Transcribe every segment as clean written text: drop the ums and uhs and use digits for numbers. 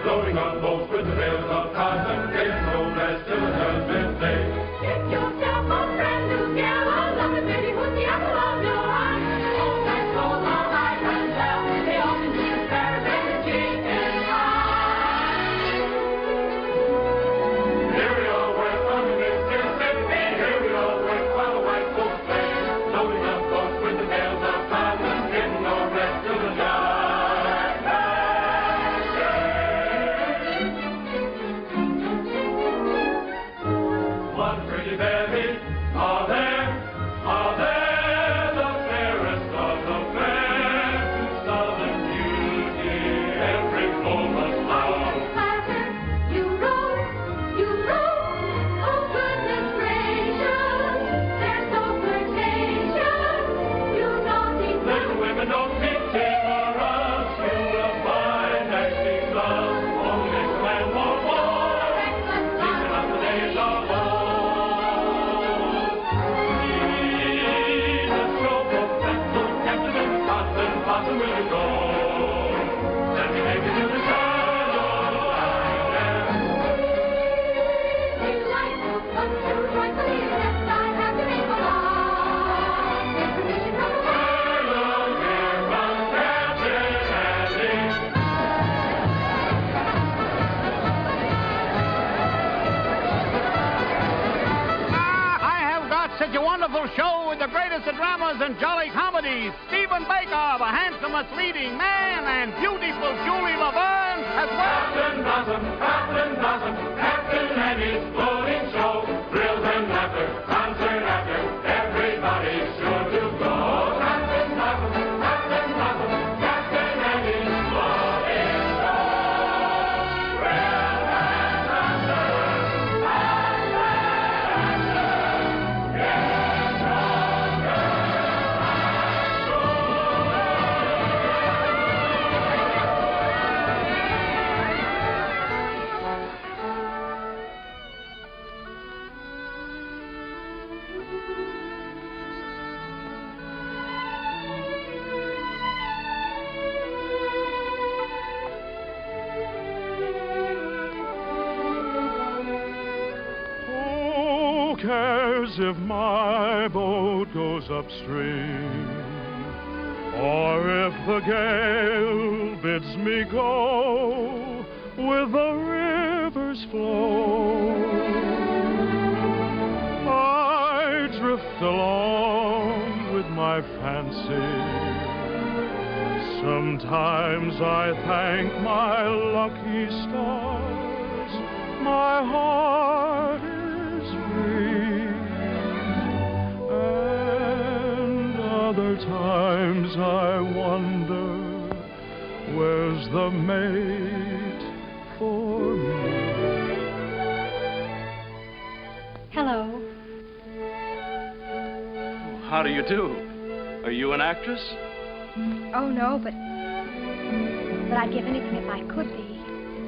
loading up boats with the bales of cotton, getting no rest till the judgment day. Get yourself a brand new gal, a lovely baby who's the apple of your eye. Old and clothes are high and well, they often do very better chicken pie. Here we all work on the Mississippi, here we all work while the white folks play, loading up boats with the bales of cotton, getting no rest till the judgment day. What pretty babies are there the fairest of the fair, to southern beauty every foe must bow. Clatter, you roll, oh goodness gracious, they're so flirtatious, you naughty Little women don't be timorous, you will find that she's lost. Only makes a man more bold, keeping up the days of old. Jesus, your professor, captain in the cotton blossom will you go? Let me take you to the shallow island. delightful, but too joyfully accept I have to make a law. Get permission from the Hello, dear, from Captain Andy. I have got such a wonderful show with the greatest of dramas and jolly comedies. Stephen Baker, the handsomest leading man, and beautiful Julie Laverne as well. Captain Blossom, Captain Andy's floating show. Thrills and laughter, concert after, everybody's sure to go. Captain Blossom, Captain Andy's floating show. Thrills and laughter, concert after, get stronger Who cares if my boat goes upstream, or if the gale bids me go with the river's flow? I drift along with my fancy. Sometimes I thank my lucky stars, my heart is free. And other times I wonder, where's the mate for me? Hello. How do you do? Are you an actress? Oh, no, but I'd give anything if I could be.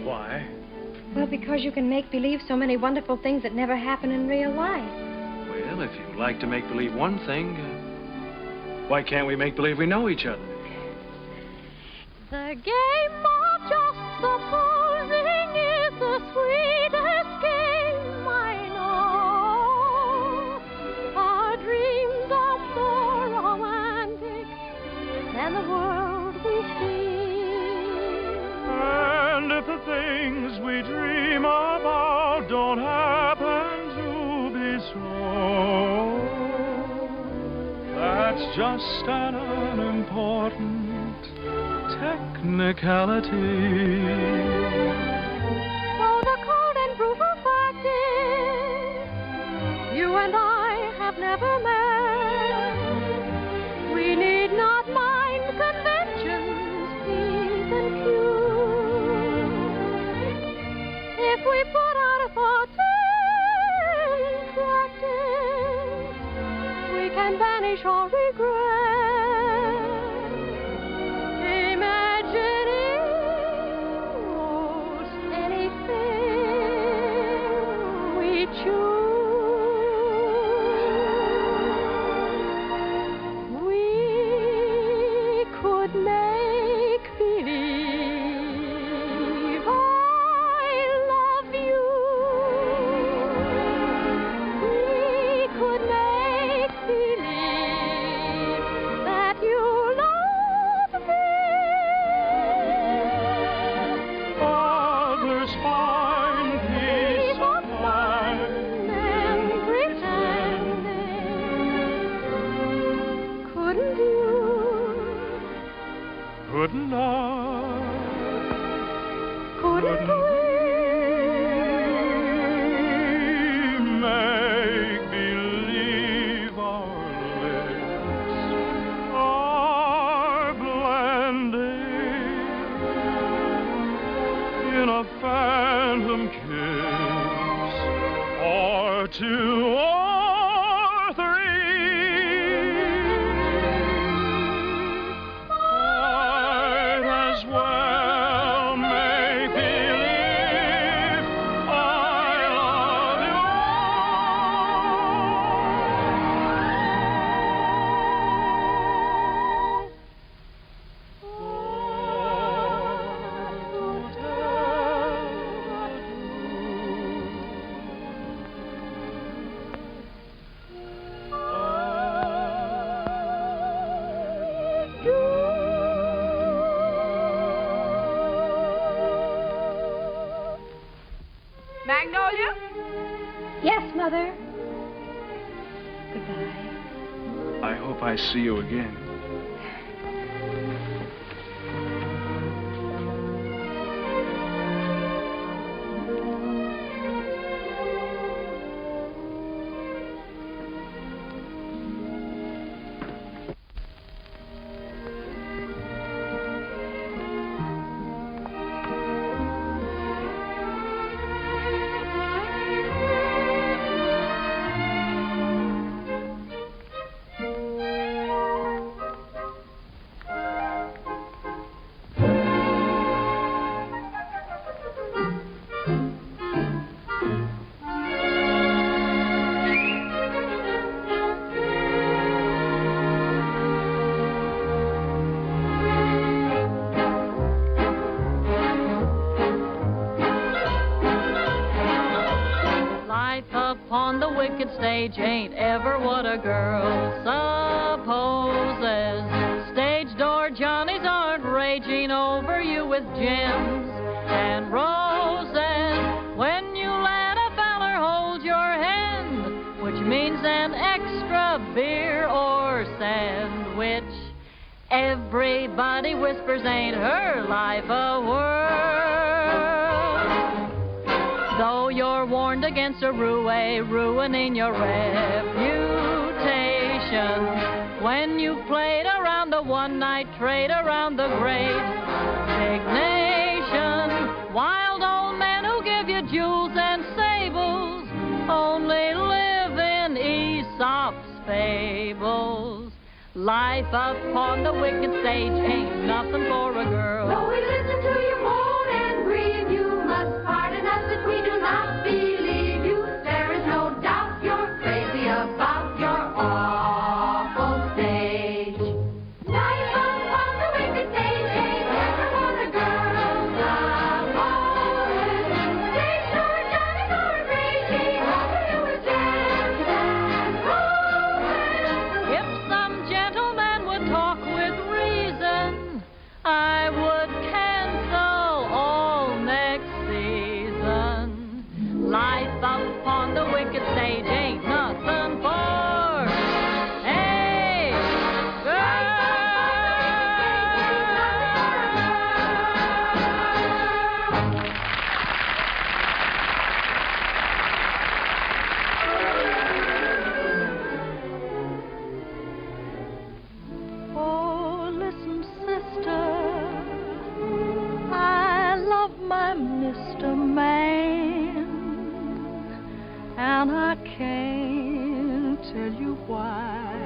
Why? Well, because you can make believe so many wonderful things that never happen in real life. Well, if you like to make believe one thing, why can't we make believe we know each other? The game of just supposing is the sweetest game I know. Our dreams are more romantic than the world we see. And if the things we dream about don't happen to be so, that's just an unimportant technicality. So the cold and brutal fact is, you and I have never met. We need not mind conventions, P's and Q's. If we put out a thought in practice, we can banish all regret. Imagining most anything we choose. Couldn't I? Couldn't we make believe our lips are blending in a phantom kiss, or two or three? Might as well make believe I love you. Magnolia? Yes, Mother. Goodbye. I hope I see you again. Upon the wicked stage ain't ever what a girl supposes. Stage door Johnnies aren't raging over you with gems and roses. When you let a feller hold your hand, which means an extra beer or sandwich, everybody whispers, ain't her life a whirl? Though you're warned against a roué ruining your reputation, when you've played around the one-night trade around the great big nation, wild old men who give you jewels and sables only live in Aesop's fables. Life upon the wicked stage ain't nothing for a girl. Though we listen to you moan and grieve, you must pardon us if we do not believe you. There is no doubt you're crazy about your awful stage. Life upon the wicked stage ain't never what a girl's supposed. Stage door Johnnies aren't raging over you with gems and roses. If some gentleman would talk with reason, I would cancel all next season. Life upon the wicked stage ain't nothing for a girl. Oh, listen, sister, I love my Mr. Man, and I can't tell you why.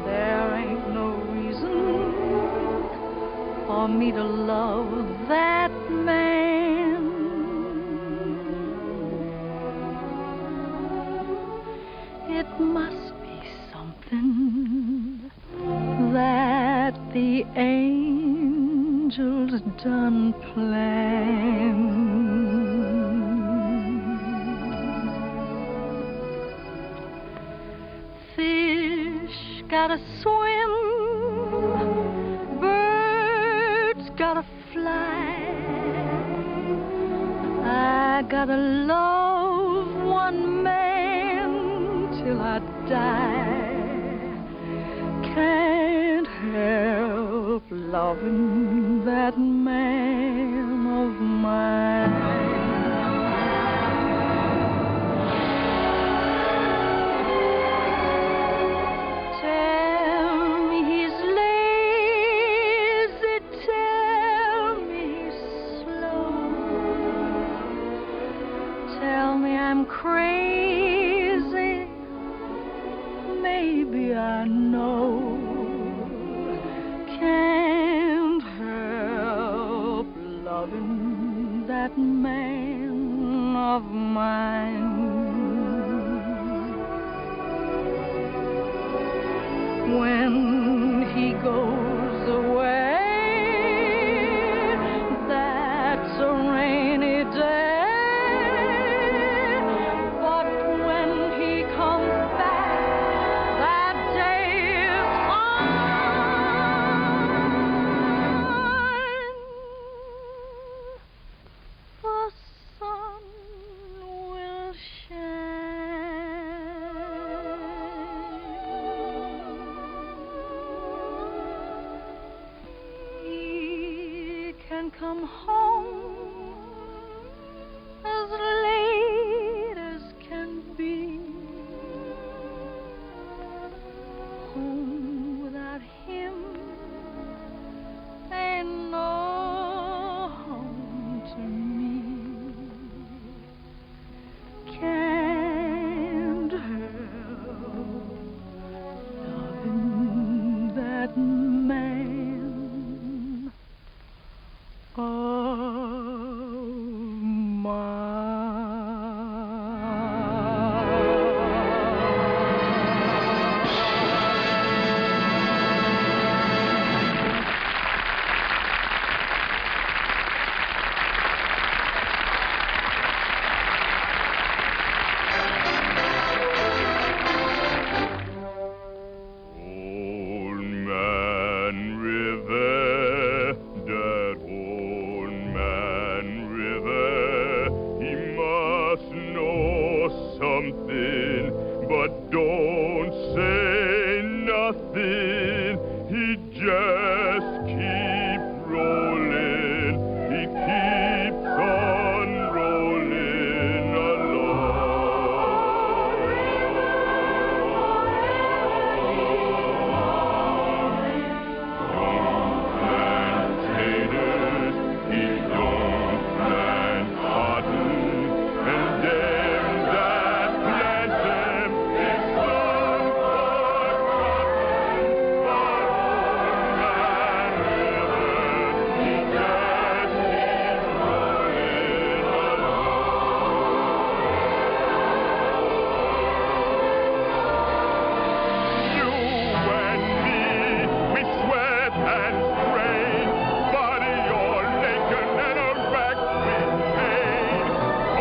There ain't no reason for me to love that man. It must be something that the angels done planned. Fish gotta swim, birds gotta fly. I gotta love one man till I die. Can't help loving that man of mine. Tell me he's lazy, tell me he's slow, tell me I'm crazy, maybe I know. Can't help loving that man of mine. When he goes away, that's a rainy day. But when he comes back, that day is fine. The sun will shine. He can come home as late as can be. Home without him ain't no home to me. Can't help loving that man of Old Man River, that old man River, he must know something, but don't say nothing. He just keeps rolling, he keeps on rolling Plantators, he don't plant cotton, and them that plant them is some good cotton. But old man River, he just keeps rolling You and me, we sweat and strain, body all naked and a rack with pain.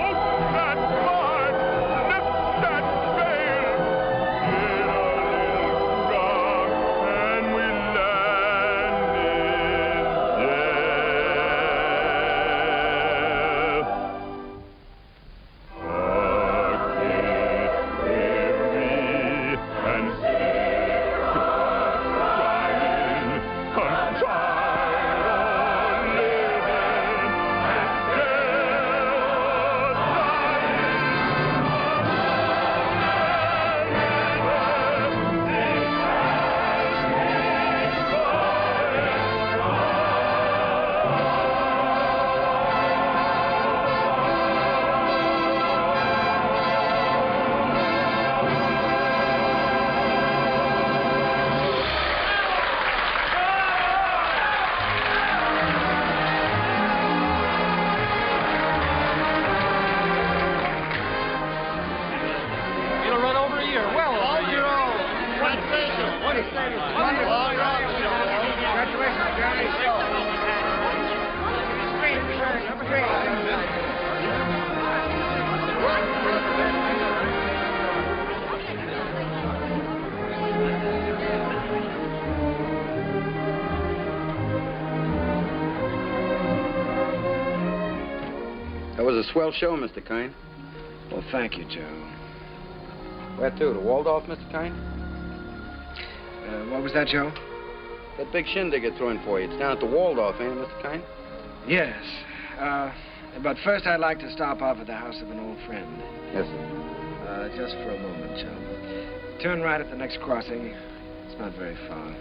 Open that heart, lift that veil, get a little drunk, and we land in death. Get weary and sick of trying. I'm tired of living and still It'll run over a year. Well, over a year. Congratulations. What is that? Congratulations, Johnny. Number three. That was a swell show, Mr. Kern. Well, thank you, Joe. Where to? The Waldorf, Mr. Kern? What was that, Joe? That big shindig I threw in for you. It's down at the Waldorf, ain't it, Mr. Kern? Yes. But first I'd like to stop off at the house of an old friend. Yes, sir. Just for a moment, Joe. Turn right at the next crossing. It's not very far.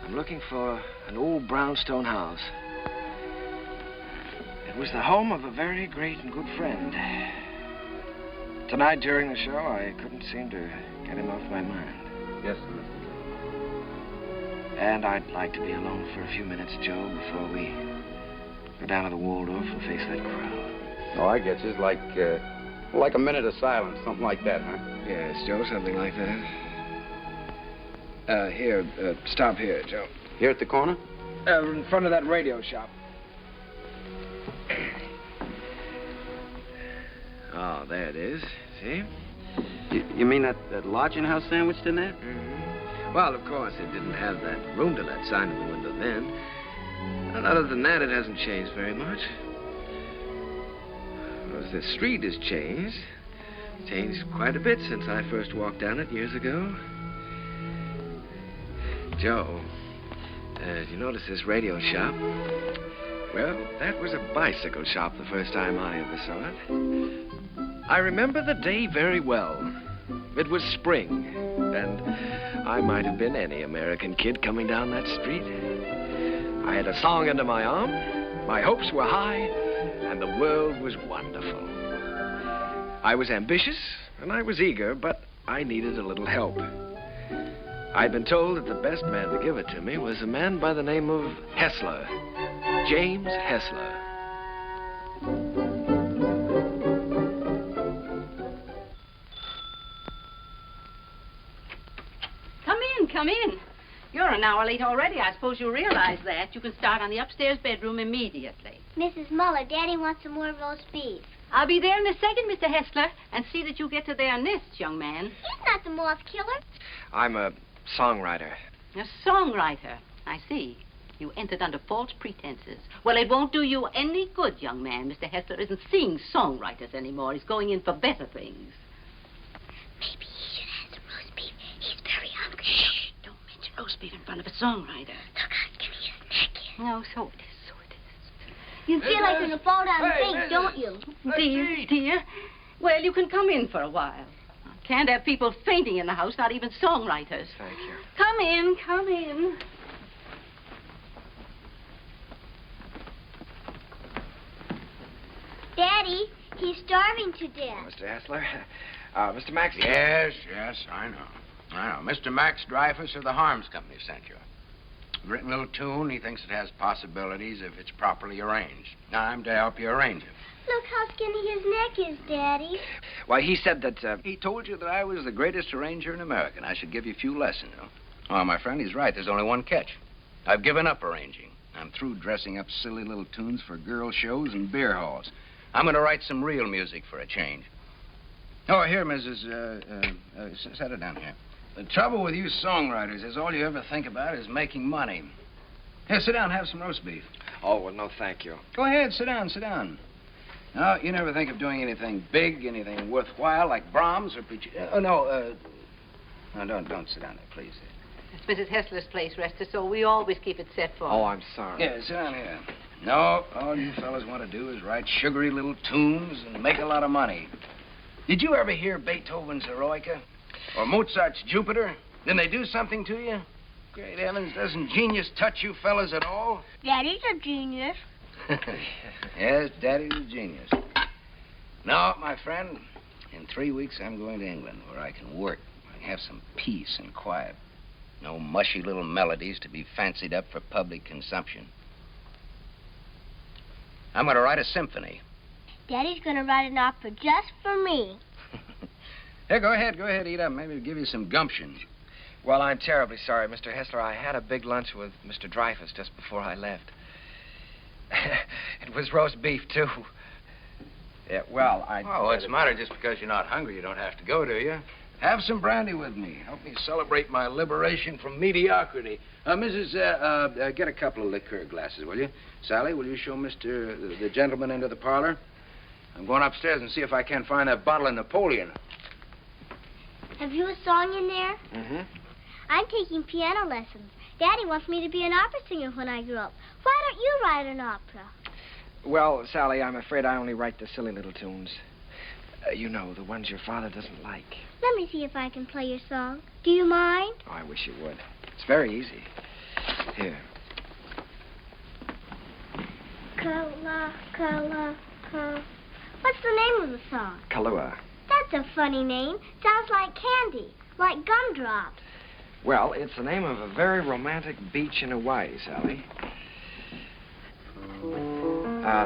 I'm looking for an old brownstone house. It was the home of a very great and good friend. Tonight during the show, I couldn't seem to get him off my mind. Yes, sir. And I'd like to be alone for a few minutes, Joe, before we go down to the Waldorf and face that crowd. Oh, I get you. It's like a minute of silence, something like that, huh? Yes, Joe, something like that. Here, stop here, Joe. Here at the corner? In front of that radio shop. Oh, there it is. See? You mean that lodging house sandwiched in there? Mm-hmm. Well, of course, it didn't have that room to let sign in the window then. And other than that, it hasn't changed very much. Well, the street has changed. Changed quite a bit since I first walked down it years ago. Joe, did you notice this radio shop? Well, that was a bicycle shop the first time I ever saw it. I remember the day very well. It was spring, and I might have been any American kid coming down that street. I had a song under my arm, my hopes were high, and the world was wonderful. I was ambitious, and I was eager, but I needed a little help. I'd been told that the best man to give it to me was a man by the name of Hessler, James Hessler. Come in. You're an hour late already. I suppose you realize that. You can start on the upstairs bedroom immediately. Mrs. Muller, Daddy wants some more roast beef. I'll be there in a second, Mr. Hessler, and see that you get to their nests, young man. He's not the moth killer. I'm a songwriter. A songwriter. I see. You entered under false pretenses. Well, it won't do you any good, young man. Mr. Hessler isn't seeing songwriters anymore. He's going in for better things. Maybe he should have some roast beef. He's very hungry. Shh. Don't mention roast beef in front of a songwriter. Look out, give me a snack here. No, so it is, so it is. You feel like you're going to fall down and faint, don't you? Dear. Well, you can come in for a while. Can't have people fainting in the house, not even songwriters. Thank you. Come in, come in. Daddy, he's starving to death. Mr. Hessler, Mr. Max. Yes, I know. Mr. Max Dreyfus of the Harms Company sent you. Written a little tune. He thinks it has possibilities if it's properly arranged. Now, I'm to help you arrange it. Look how skinny his neck is, Daddy. Why, he said that, He told you that I was the greatest arranger in America, and I should give you a few lessons. Oh, my friend, he's right. There's only one catch. I've given up arranging. I'm through dressing up silly little tunes for girl shows and beer halls. I'm going to write some real music for a change. Oh, here, Mrs. Set it down here. The trouble with you songwriters is all you ever think about is making money. Here, sit down, have some roast beef. Oh, well, no, thank you. Go ahead, sit down. No, you never think of doing anything big, anything worthwhile, like Brahms or No, don't sit down there, please. It's Mrs. Hessler's place, Rester, so we always keep it set for her. Oh, I'm sorry. Yeah, sit down here. No, all you fellas want to do is write sugary little tunes and make a lot of money. Did you ever hear Beethoven's Eroica? Or Mozart's Jupiter? Didn't they do something to you? Great heavens, doesn't genius touch you fellas at all? Daddy's a genius. Yes, Daddy's a genius. No, my friend, in 3 weeks I'm going to England where I can work. I can have some peace and quiet. No mushy little melodies to be fancied up for public consumption. I'm going to write a symphony. Daddy's going to write an opera just for me. Here, go ahead, eat up. Maybe it'll give you some gumption. Well, I'm terribly sorry, Mr. Hessler. I had a big lunch with Mr. Dreyfus just before I left. It was roast beef, too. Yeah, well, Oh, what's the matter? Just because you're not hungry, you don't have to go, do you? Have some brandy with me. Help me celebrate my liberation from mediocrity. Mrs., get a couple of liqueur glasses, will you? Sally, will you show the gentleman into the parlor? I'm going upstairs and see if I can find that bottle of Napoleon. Have you a song in there? Mm-hmm. I'm taking piano lessons. Daddy wants me to be an opera singer when I grow up. Why don't you write an opera? Well, Sally, I'm afraid I only write the silly little tunes. You know, the ones your father doesn't like. Let me see if I can play your song. Do you mind? Oh, I wish you would. It's very easy. Here. What's the name of the song? Kahlua. That's a funny name. Sounds like candy, like gumdrops. Well, it's the name of a very romantic beach in Hawaii, Sally.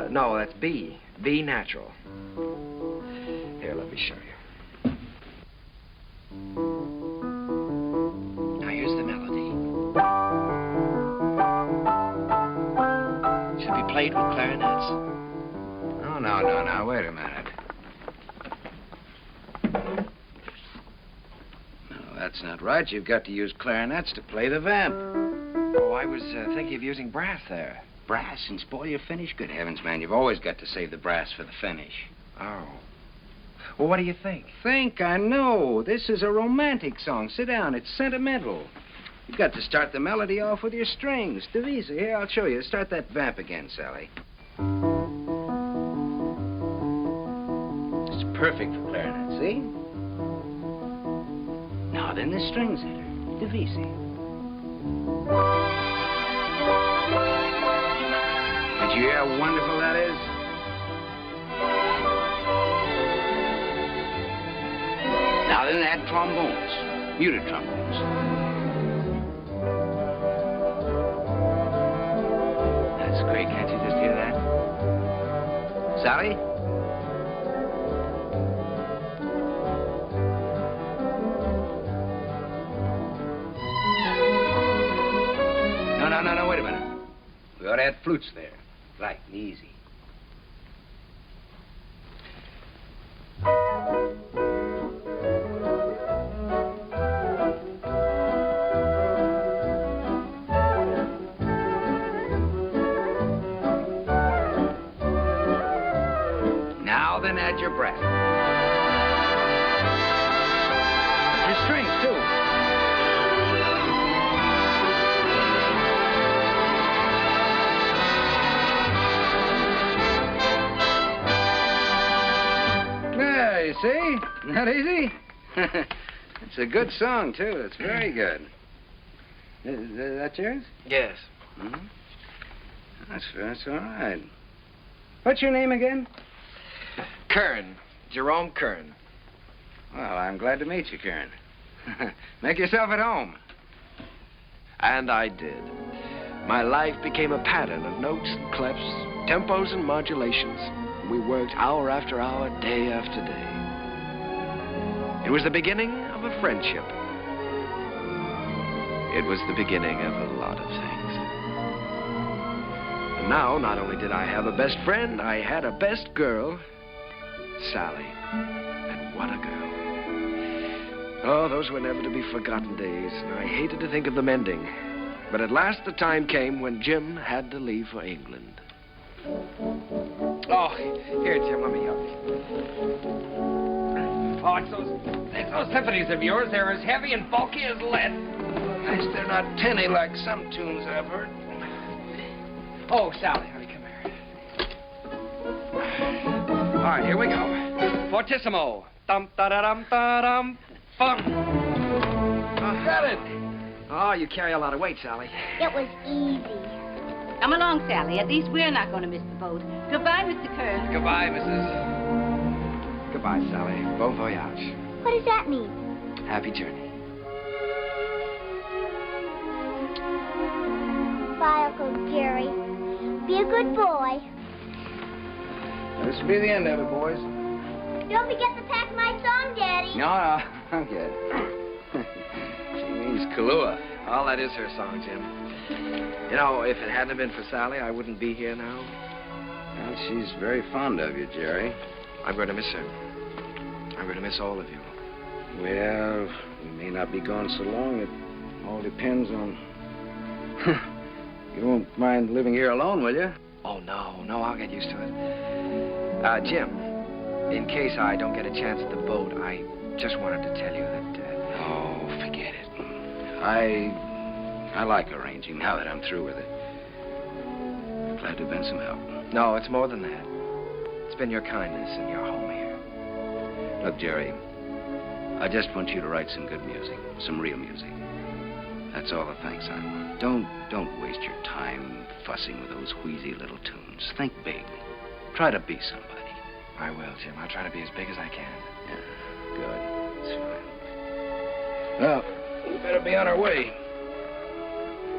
No, that's B. B natural. Here, let me show you. Now, here's the melody. Should be played with clarinets. Oh, no. Wait a minute. No, that's not right. You've got to use clarinets to play the vamp. Oh, I was thinking of using brass there. Brass and spoil your finish? Good heavens, man. You've always got to save the brass for the finish. Oh. Well, what do you think? I know. This is a romantic song. Sit down. It's sentimental. You've got to start the melody off with your strings. Divisa. Here, I'll show you. Start that vamp again, Sally. It's perfect for clarinet, see? Now then, the strings enter. Divisa. Did you hear how wonderful that is? Now then, add trombones, muted trombones. That's great. Can't you just hear that? Sally? No, wait a minute. We ought to add flutes there. Light and easy. Now then, add your breath. Your strings, too. You see? Not easy? It's a good song, too. It's very good. Is that yours? Yes. Mm-hmm. That's all right. What's your name again? Kern. Jerome Kern. Well, I'm glad to meet you, Kern. Make yourself at home. And I did. My life became a pattern of notes and clefs, tempos and modulations. We worked hour after hour, day after day. It was the beginning of a friendship. It was the beginning of a lot of things. And now, not only did I have a best friend, I had a best girl, Sally. And what a girl. Oh, those were never to be forgotten days, and I hated to think of them ending. But at last the time came when Jim had to leave for England. Oh, here, Jim, let me help you. Oh, it's those symphonies of yours. They're as heavy and bulky as lead. Nice they're not tinny like some tunes I've heard. Oh, Sally, honey, come here. All right, here we go. Fortissimo. Dum-da-da-dum-da-dum. Bum. Got it. Oh, you carry a lot of weight, Sally. It was easy. Come along, Sally. At least we're not going to miss the boat. Goodbye, Mr. Kern. Goodbye, Mrs. Goodbye, Sally. Bon voyage. What does that mean? Happy journey. Bye, Uncle Jerry. Be a good boy. This will be the end of it, boys. Don't forget to pack my song, Daddy. No, I'm good. She means Kahlua. Oh, that is her song, Jim. You know, if it hadn't been for Sally, I wouldn't be here now. Well, she's very fond of you, Jerry. I'm going to miss her. I'm going to miss all of you. Well, we may not be gone so long. It all depends on... You won't mind living here alone, will you? Oh, no, I'll get used to it. Jim, in case I don't get a chance at the boat, I just wanted to tell you that... Oh, forget it. I like arranging now that I'm through with it. I'm glad to have been some help. No, it's more than that. It's been your kindness and your home here. Look, Jerry, I just want you to write some good music, some real music. That's all the thanks I want. Don't waste your time fussing with those wheezy little tunes. Think big. Try to be somebody. I will, Jim. I'll try to be as big as I can. Yeah, good. That's fine. Well, we better be on our way.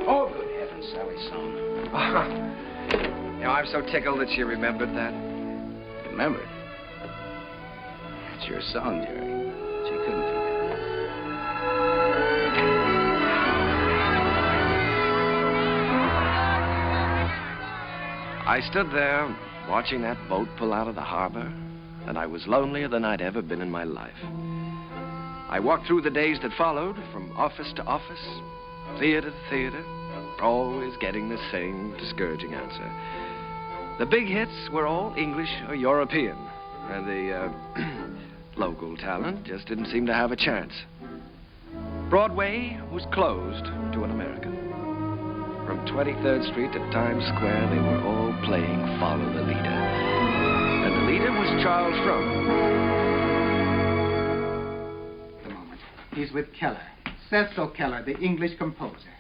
Oh, good heavens, Sally's song. You know, I'm so tickled that she remembered that. Remembered? It's your song, Jerry. She couldn't forget. I stood there watching that boat pull out of the harbor, and I was lonelier than I'd ever been in my life. I walked through the days that followed, from office to office, theater to theater, always getting the same discouraging answer. The big hits were all English or European, and the local talent just didn't seem to have a chance. Broadway was closed to an American. From 23rd Street to Times Square, they were all playing Follow the Leader. And the leader was Charles Frohman. A moment. He's with Keller. Cecil Keller, the English composer.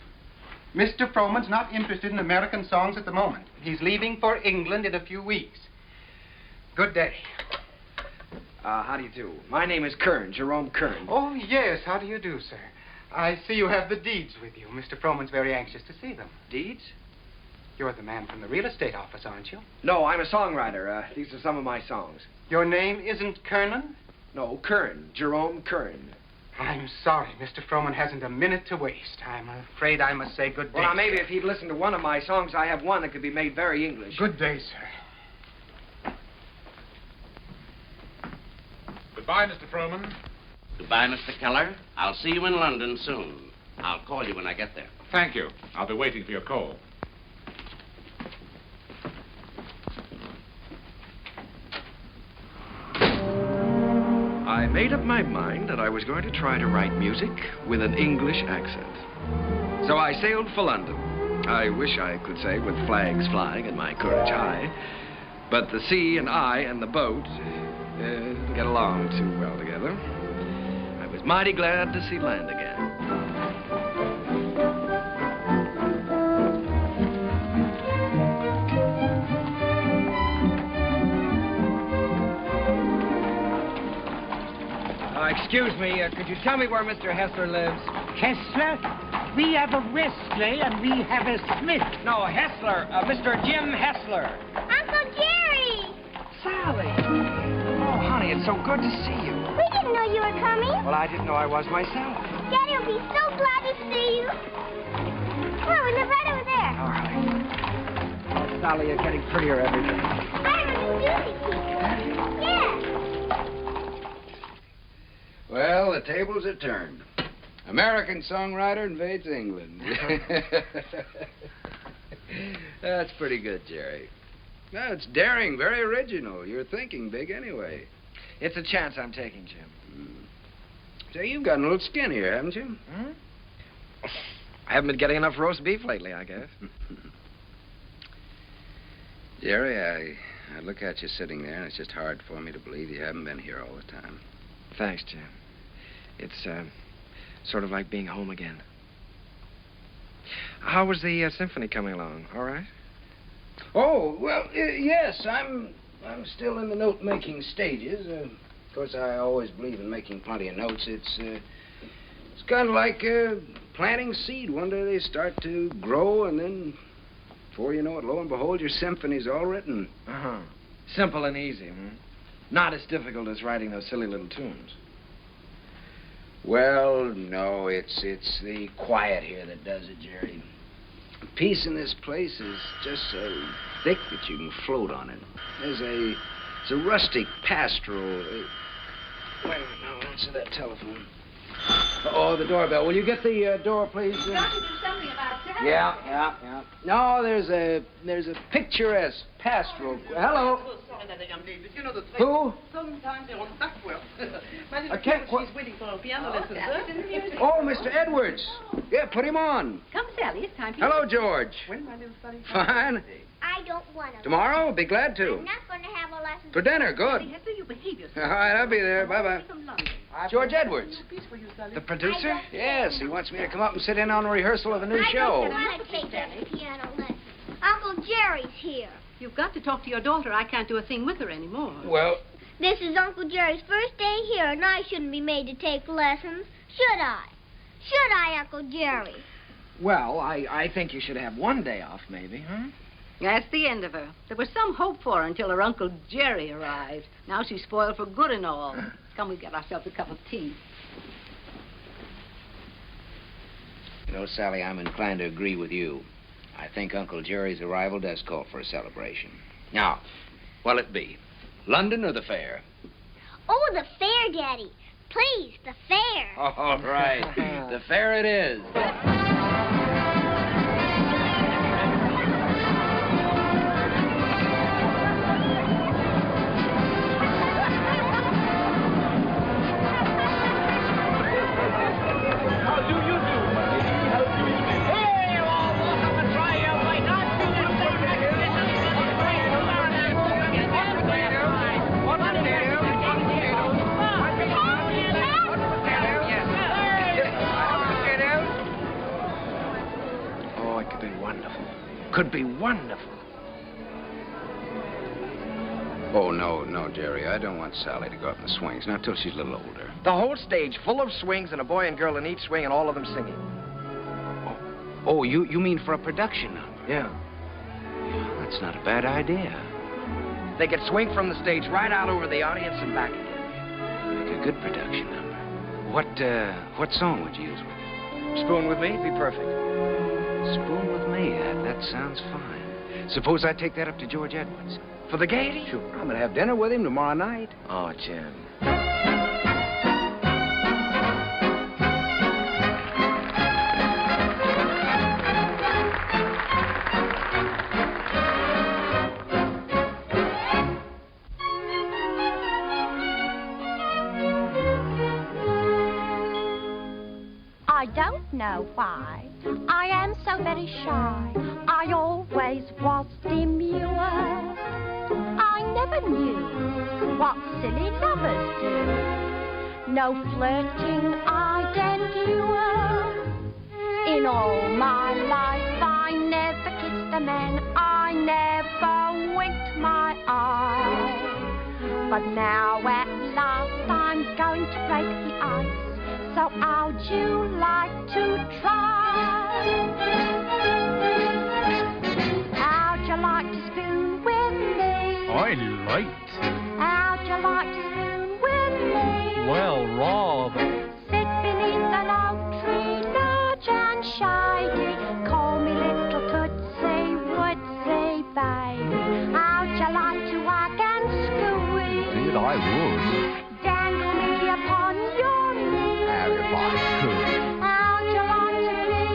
Mr. Frohman's not interested in American songs at the moment. He's leaving for England in a few weeks. Good day. How do you do? My name is Kern, Jerome Kern. Oh, yes. How do you do, sir? I see you have the deeds with you. Mr. Frohman's very anxious to see them. Deeds? You're the man from the real estate office, aren't you? No, I'm a songwriter. These are some of my songs. Your name isn't Kernan? No, Kern. Jerome Kern. I'm sorry. Mr. Frohman hasn't a minute to waste. I'm afraid I must say good day. Well, now, maybe if he'd listened to one of my songs, I have one that could be made very English. Good day, sir. Goodbye, Mr. Frohman. Goodbye, Mr. Keller. I'll see you in London soon. I'll call you when I get there. Thank you. I'll be waiting for your call. I made up my mind that I was going to try to write music with an English accent. So I sailed for London. I wish I could say with flags flying and my courage high. But the sea and I and the boat didn't get along too well together. I was mighty glad to see land again. Excuse me, could you tell me where Mr. Hessler lives? Hessler? We have a Wesley and we have a Smith. No, Hessler. Mr. Jim Hessler. Uncle Jerry! Sally. Oh, honey, it's so good to see you. We didn't know you were coming. Well, I didn't know I was myself. Daddy will be so glad to see you. Come on, we live right over there. All right. Oh, Sally, you're getting prettier every day. I'm a music teacher. Yes. Well, the tables are turned. American songwriter invades England. That's pretty good, Jerry. No, it's daring, very original. You're thinking big anyway. It's a chance I'm taking, Jim. Say, you've gotten a little skin here, haven't you? Hmm? I haven't been getting enough roast beef lately, I guess. Jerry, I look at you sitting there, and it's just hard for me to believe you haven't been here all the time. Thanks, Jim. It's sort of like being home again. How was the symphony coming along? All right? Oh, well, yes, I'm still in the note-making stages. Of course, I always believe in making plenty of notes. It's kind of like planting seed. One day they start to grow, and then, before you know it, lo and behold, your symphony's all written. Uh-huh. Simple and easy, hmm? Not as difficult as writing those silly little tunes. Well, no, it's the quiet here that does it, Jerry. Peace in this place is just so thick that you can float on it. It's a rustic pastoral. Wait a minute, now, answer that telephone. Oh, the doorbell. Will you get the door, please? You've got to do something about that. Yeah. No, there's a picturesque pastoral. Hello. Who? Sometimes they're on Duckwell. I can't quite. She's waiting for a piano lesson, sir. Oh, Mr. Edwards. Yeah, put him on. Come, Sally, it's time for Hello, George. When my little study? Fine. I don't want to. Tomorrow? I'll be glad to. I'm not going to have a lesson. For dinner, good. Hester, you behave yourself. All right, I'll be there. Bye-bye. George Edwards. The producer? Yes, he wants me to come up and sit in on a rehearsal of a new show. I don't want to take that piano lesson. Uncle Jerry's here. You've got to talk to your daughter. I can't do a thing with her anymore. Well... This is Uncle Jerry's first day here, and I shouldn't be made to take lessons. Should I? Should I, Uncle Jerry? Well, I think you should have one day off, maybe, huh? That's the end of her. There was some hope for her until her Uncle Jerry arrived. Now she's spoiled for good and all. Come, we get ourselves a cup of tea. You know, Sally, I'm inclined to agree with you. I think Uncle Jerry's arrival does call for a celebration. Now, what'll it be? London or the fair? Oh, the fair, Daddy. Please, the fair. All right. The fair it is. Could be wonderful. Oh, no, Jerry. I don't want Sally to go up in the swings, not till she's a little older. The whole stage full of swings and a boy and girl in each swing and all of them singing. Oh, you mean for a production number? Yeah. Yeah, that's not a bad idea. They could swing from the stage right out over the audience and back again. Make a good production number. What song would you use with it? Spoon with Me? Be perfect. Spoon with Me? That sounds fine. Suppose I take that up to George Edwards. For the gaiety? Sure. I'm going to have dinner with him tomorrow night. Oh, Jim. I don't know why I am so very shy. I always was demure. I never knew what silly lovers do. No flirting I'd endure. In all my life I never kissed a man. I never winked my eye. But now at last I'm going to break the ice. So how'd you like to try? How'd you like to spoon with me? I liked it. How'd you like to spoon with me? Well, rather. Sit beneath an oak tree, large and shady. Call me little Tootsie, Woodsy, baby. How'd you like to wag and squeeze? Indeed, I would. Dangle me upon your knee. If I could. How'd you like to be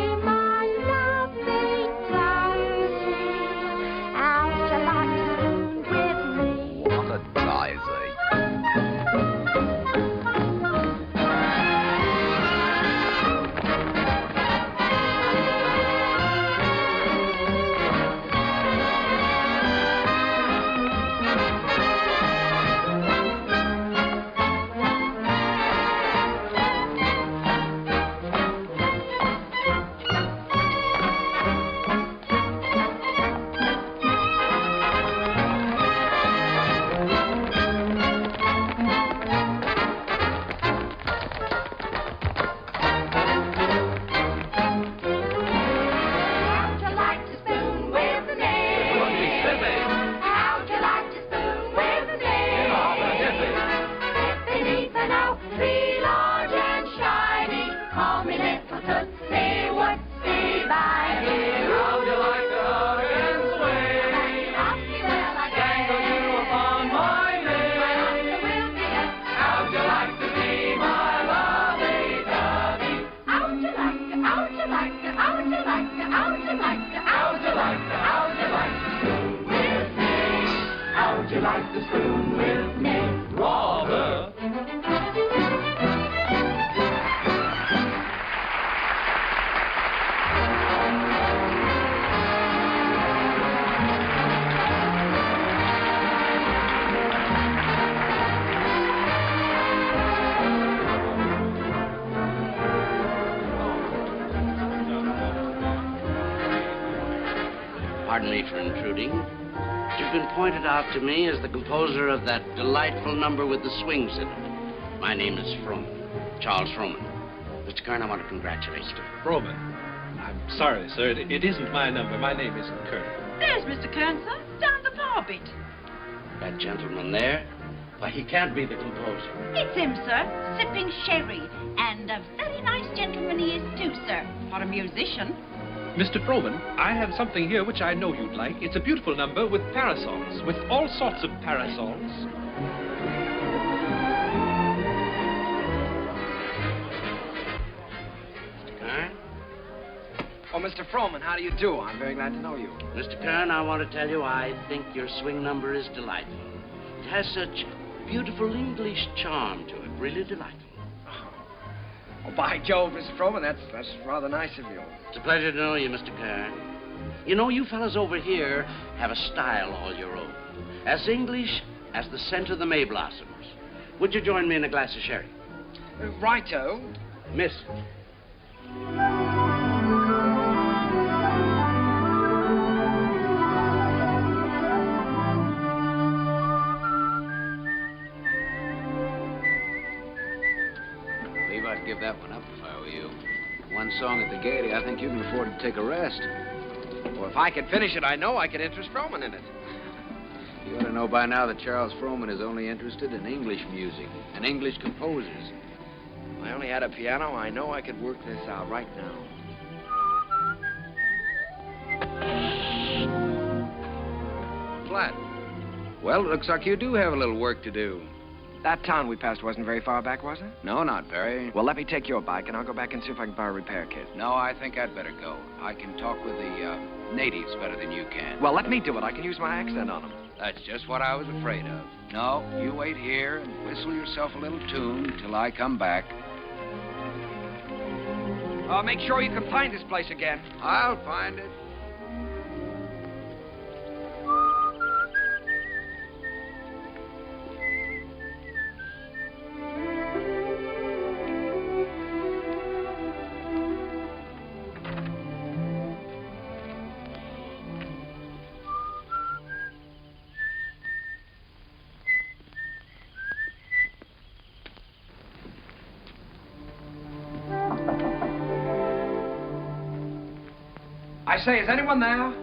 Pardon me for intruding. You've been pointed out to me as the composer of that delightful number with the swings in it. My name is Froman, Charles Froman. Mr. Kern, I want to congratulate you. Froman. I'm sorry, sir. It isn't my number. My name isn't Kern. There's Mr. Kern, sir. Down the bar bit. That gentleman there? Why, he can't be the composer. It's him, sir, sipping sherry. And a very nice gentleman he is, too, sir, for a musician. Mr. Froman, I have something here which I know you'd like. It's a beautiful number with parasols, with all sorts of parasols. Mr. Kern? Oh, Mr. Froman, how do you do? I'm very glad to know you. Mr. Kern, I want to tell you I think your swing number is delightful. It has such beautiful English charm to it, really delightful. Oh, by Jove, Mr. Froman, that's rather nice of you. It's a pleasure to know you, Mr. Kern. You know, you fellas over here have a style all your own. As English as the scent of the May blossoms. Would you join me in a glass of sherry? Righto. Miss. I'd give that one up if I were you. One song at the Gaiety, I think you can afford to take a rest. Well, if I could finish it, I know I could interest Froman in it. You ought to know by now that Charles Froman is only interested in English music and English composers. If I only had a piano, I know I could work this out right now. Flat. Well, it looks like you do have a little work to do. That town we passed wasn't very far back, was it? No, not very. Well, let me take your bike, and I'll go back and see if I can borrow a repair kit. No, I think I'd better go. I can talk with the natives better than you can. Well, let me do it. I can use my accent on them. That's just what I was afraid of. No, you wait here and whistle yourself a little tune till I come back. Make sure you can find this place again. I'll find it. I say, is anyone there?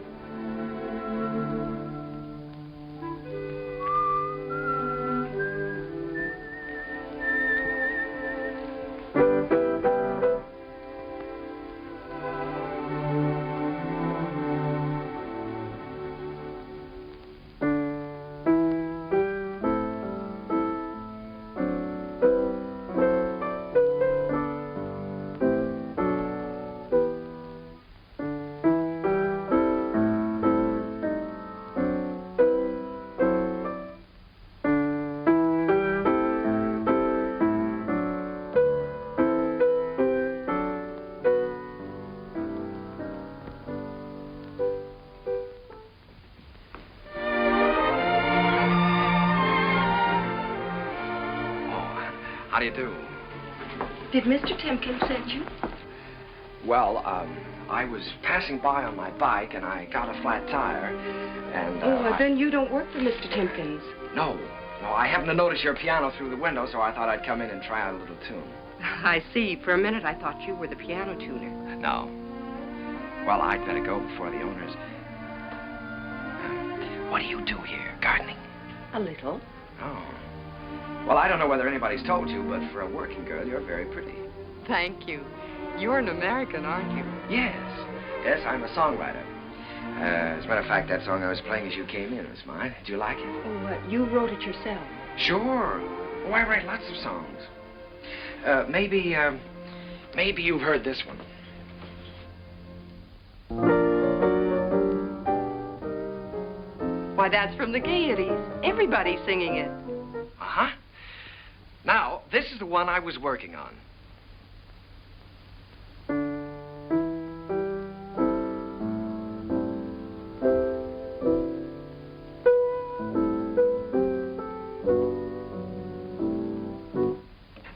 How do you do? Did Mr. Timkins send you? Well, I was passing by on my bike, and I got a flat tire, and, well, then you don't work for Mr. Timkins. No, I happened to notice your piano through the window, so I thought I'd come in and try out a little tune. I see. For a minute, I thought you were the piano tuner. No. Well, I'd better go before the owners. What do you do here? Gardening? A little. Oh. Well, I don't know whether anybody's told you, but for a working girl, you're very pretty. Thank you. You're an American, aren't you? Yes. Yes, I'm a songwriter. As a matter of fact, that song I was playing as you came in was mine. Did you like it? Oh, you wrote it yourself? Sure. Oh, I write lots of songs. Maybe you've heard this one. Why, that's from the Gaieties. Everybody's singing it. Uh-huh. Now, this is the one I was working on.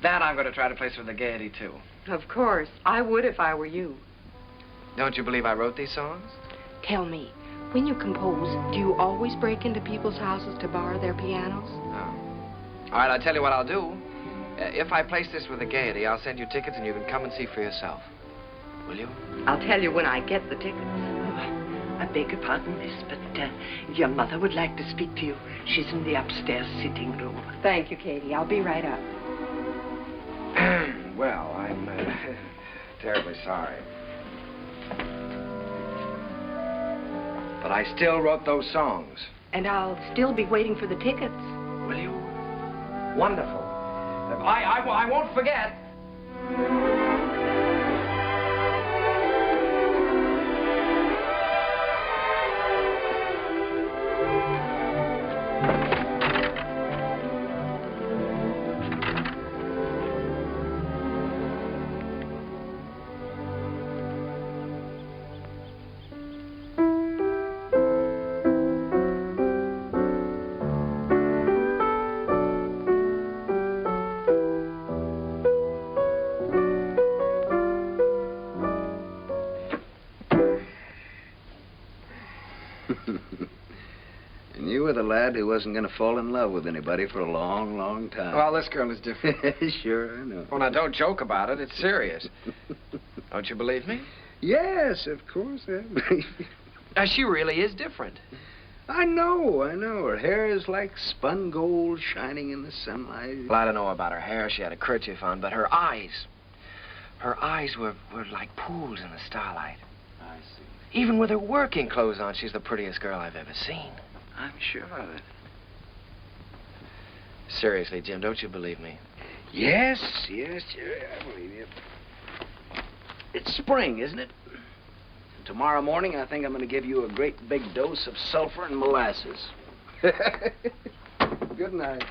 That I'm going to try to place for the Gaiety, too. Of course. I would if I were you. Don't you believe I wrote these songs? Tell me, When you compose, do you always break into people's houses to borrow their pianos? Oh. All right, I'll tell you what I'll do. If I place this with the Gaiety, I'll send you tickets and you can come and see for yourself. Will you? I'll tell you when I get the tickets. I beg your pardon, miss, but your mother would like to speak to you. She's in the upstairs sitting room. Thank you, Katie. I'll be right up. Well, I'm terribly sorry. But I still wrote those songs. And I'll still be waiting for the tickets. Will you? Wonderful. I won't forget. And you were the lad who wasn't going to fall in love with anybody for a long, long time. Well, this girl is different. Sure, I know. Well, now, don't joke about it. It's serious. Don't you believe me? Yes, of course I believe you. She really is different. I know. Her hair is like spun gold shining in the sunlight. Well, I don't know about her hair. She had a kerchief on, but her eyes were like pools in the starlight. I see. Even with her working clothes on, she's the prettiest girl I've ever seen. I'm sure of it. Seriously, Jim, don't you believe me? Yes, Jerry, I believe you. It's spring, isn't it? And tomorrow morning, I think I'm going to give you a great big dose of sulfur and molasses. Good night.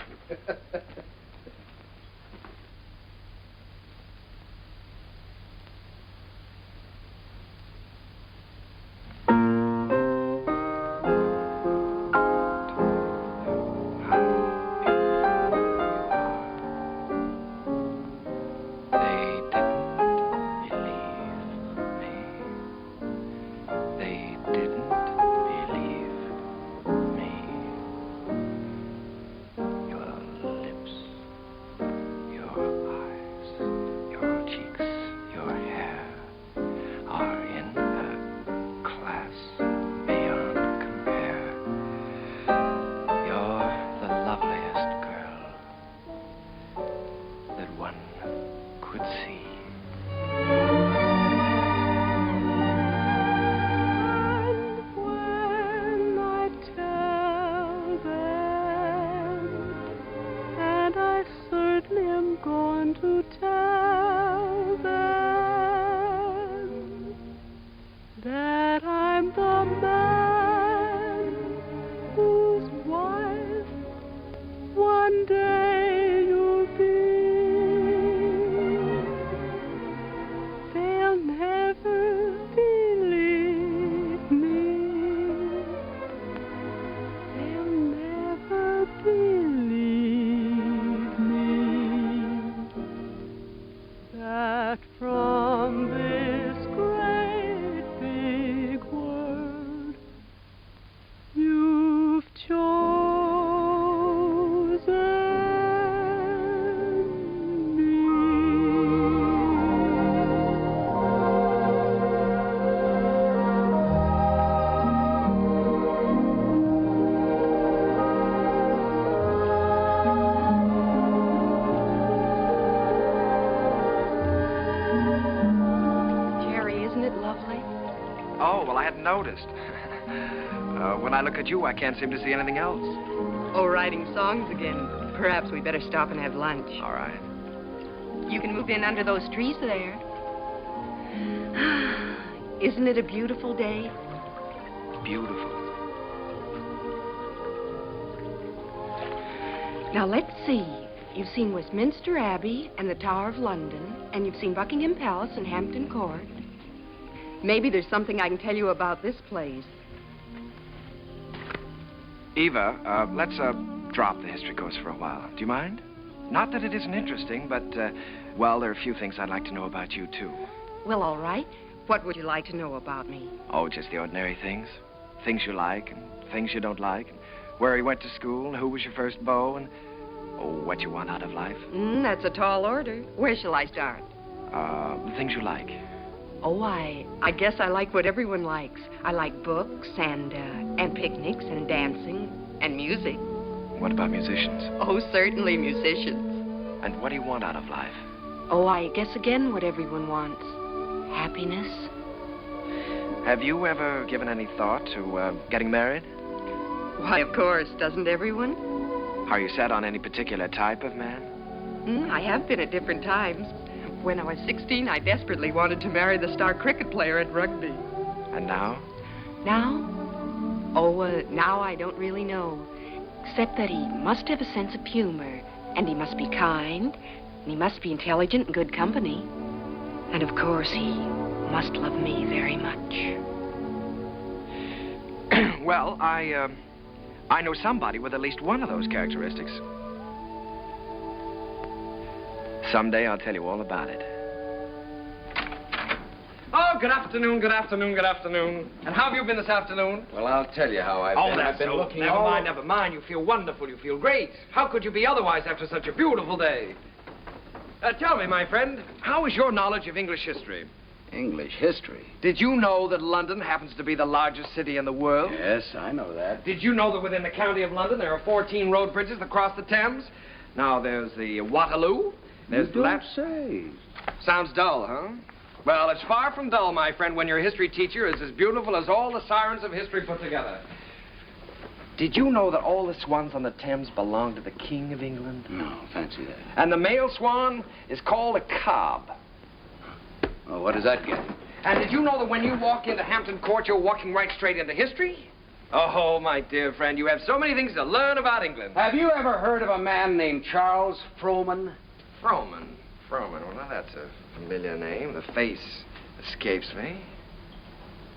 Noticed. When I look at you, I can't seem to see anything else. Oh, writing songs again. Perhaps we better stop and have lunch. All right. You can move in under those trees there. Isn't it a beautiful day? Beautiful. Now, let's see. You've seen Westminster Abbey and the Tower of London, and you've seen Buckingham Palace and Hampton Court. Maybe there's something I can tell you about this place. Eva, let's drop the history course for a while. Do you mind? Not that it isn't interesting, but, well, there are a few things I'd like to know about you, too. Well, all right. What would you like to know about me? Oh, just the ordinary things. things you like and things you don't like, and where he went to school, and who was your first beau, and what you want out of life. That's a tall order. Where shall I start? The things you like. Oh, I guess I like what everyone likes. I like books and picnics and dancing and music. What about musicians? Oh, certainly musicians. And what do you want out of life? Oh, I guess again what everyone wants. Happiness. Have you ever given any thought to getting married? Why, of course. Doesn't everyone? Are you set on any particular type of man? I have been at different times. When I was 16, I desperately wanted to marry the star cricket player at rugby. And now? Now? Oh, now I don't really know. Except that he must have a sense of humor, and he must be kind, and he must be intelligent and good company. And of course, he must love me very much. Well, I know somebody with at least one of those characteristics. Someday I'll tell you all about it. Oh, good afternoon, good afternoon, good afternoon. And how have you been this afternoon? Well, I'll tell you how I've been. That's I've been so. looking Never all... mind, never mind. You feel wonderful. You feel great. How could you be otherwise after such a beautiful day? Tell me, my friend, how is your knowledge of English history? English history? Did you know that London happens to be the largest city in the world? Yes, I know that. Did you know that within the county of London there are 14 road bridges that cross the Thames? Now, there's the Waterloo. There's You don't say. Sounds dull, huh? Well, it's far from dull, my friend, when your history teacher is as beautiful as all the sirens of history put together. Did you know that all the swans on the Thames belong to the King of England? No, fancy that. And the male swan is called a cob. Well, what does that get? And did you know that when you walk into Hampton Court, you're walking right straight into history? Oh, my dear friend, you have so many things to learn about England. Have you ever heard of a man named Charles Frohman? Frohman. Well, now that's a familiar name. The face escapes me.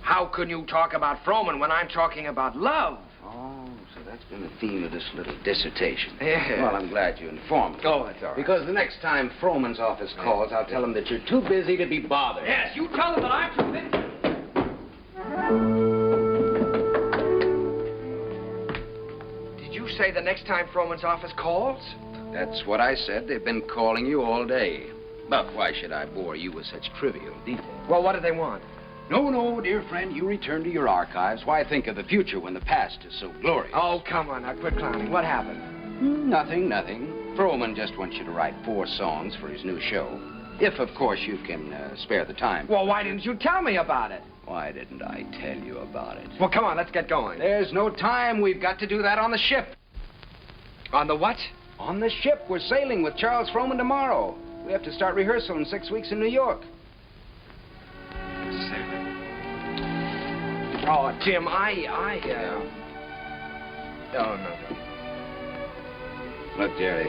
How can you talk about Frohman when I'm talking about love? Oh, so that's been the theme of this little dissertation. Yeah. Well, I'm glad you informed me. Oh, that's all right. Because the next time Frohman's office calls, I'll tell him that you're too busy to be bothered. Yes, you tell him that I'm too busy. Did you say the next time Frohman's office calls? That's what I said. They've been calling you all day. But why should I bore you with such trivial details? Well, what do they want? No, dear friend, you return to your archives. Why think of the future when the past is so glorious? Oh, come on, now quit clowning. What happened? Nothing. Frohman just wants you to write 4 songs for his new show. If, of course, you can spare the time. Well, why didn't you tell me about it? Why didn't I tell you about it? Well, come on, let's get going. There's no time. We've got to do that on the ship. On the what? On the ship. We're sailing with Charles Frohman tomorrow. We have to start rehearsal in 6 weeks in New York. Oh, Jim, Oh, no. Look, Jerry,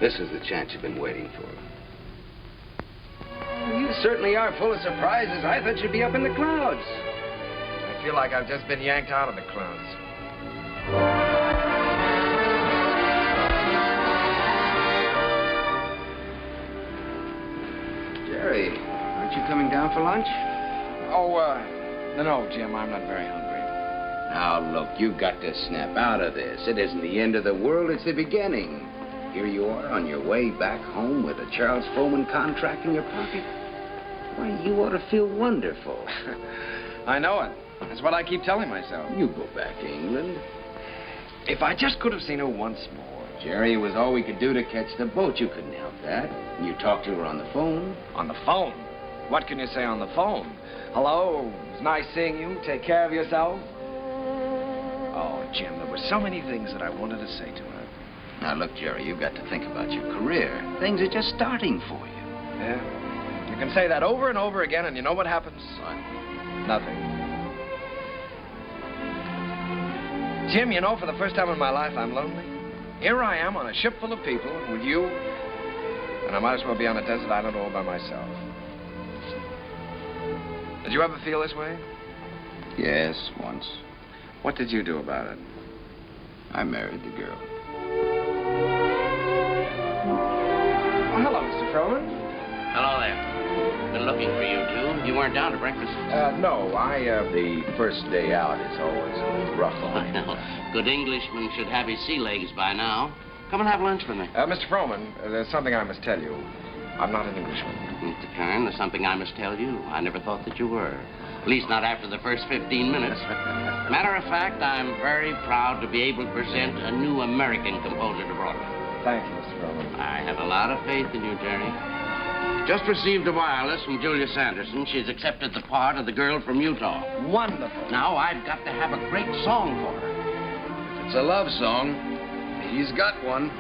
this is the chance you've been waiting for. You certainly are full of surprises. I thought you'd be up in the clouds. I feel like I've just been yanked out of the clouds. Jerry, aren't you coming down for lunch? No, Jim, I'm not very hungry. Now, look, you've got to snap out of this. It isn't the end of the world, it's the beginning. Here you are on your way back home with a Charles Frohman contract in your pocket. Why, you ought to feel wonderful. I know it. That's what I keep telling myself. You go back to England. If I just could have seen her once more. Jerry, it was all we could do to catch the boat. You couldn't help that. You talked to her on the phone. On the phone? What can you say on the phone? Hello, it's nice seeing you. Take care of yourself. Oh, Jim, there were so many things that I wanted to say to her. Now, look, Jerry, you've got to think about your career. Things are just starting for you. Yeah? You can say that over and over again, and you know what happens? What? Nothing. Jim, you know, for the first time in my life, I'm lonely. Here I am on a ship full of people with you, and I might as well be on a desert island all by myself. Did you ever feel this way? Yes, once. What did you do about it? I married the girl. Oh, hello, Mr. Frohman. Hello there. Been looking for you two. You weren't down to breakfast. No, the first day out is always rough on me. Good Englishman should have his sea legs by now. Come and have lunch with me. Mr. Froman, there's something I must tell you. I'm not an Englishman. Mr. Kern, there's something I must tell you. I never thought that you were. At least not after the first 15 minutes. Matter of fact, I'm very proud to be able to present a new American composer to Broadway. Thank you, Mr. Froman. I have a lot of faith in you, Jerry. Just received a wireless from Julia Sanderson. She's accepted the part of the girl from Utah. Wonderful. Now I've got to have a great song for her. If it's a love song, he's got one.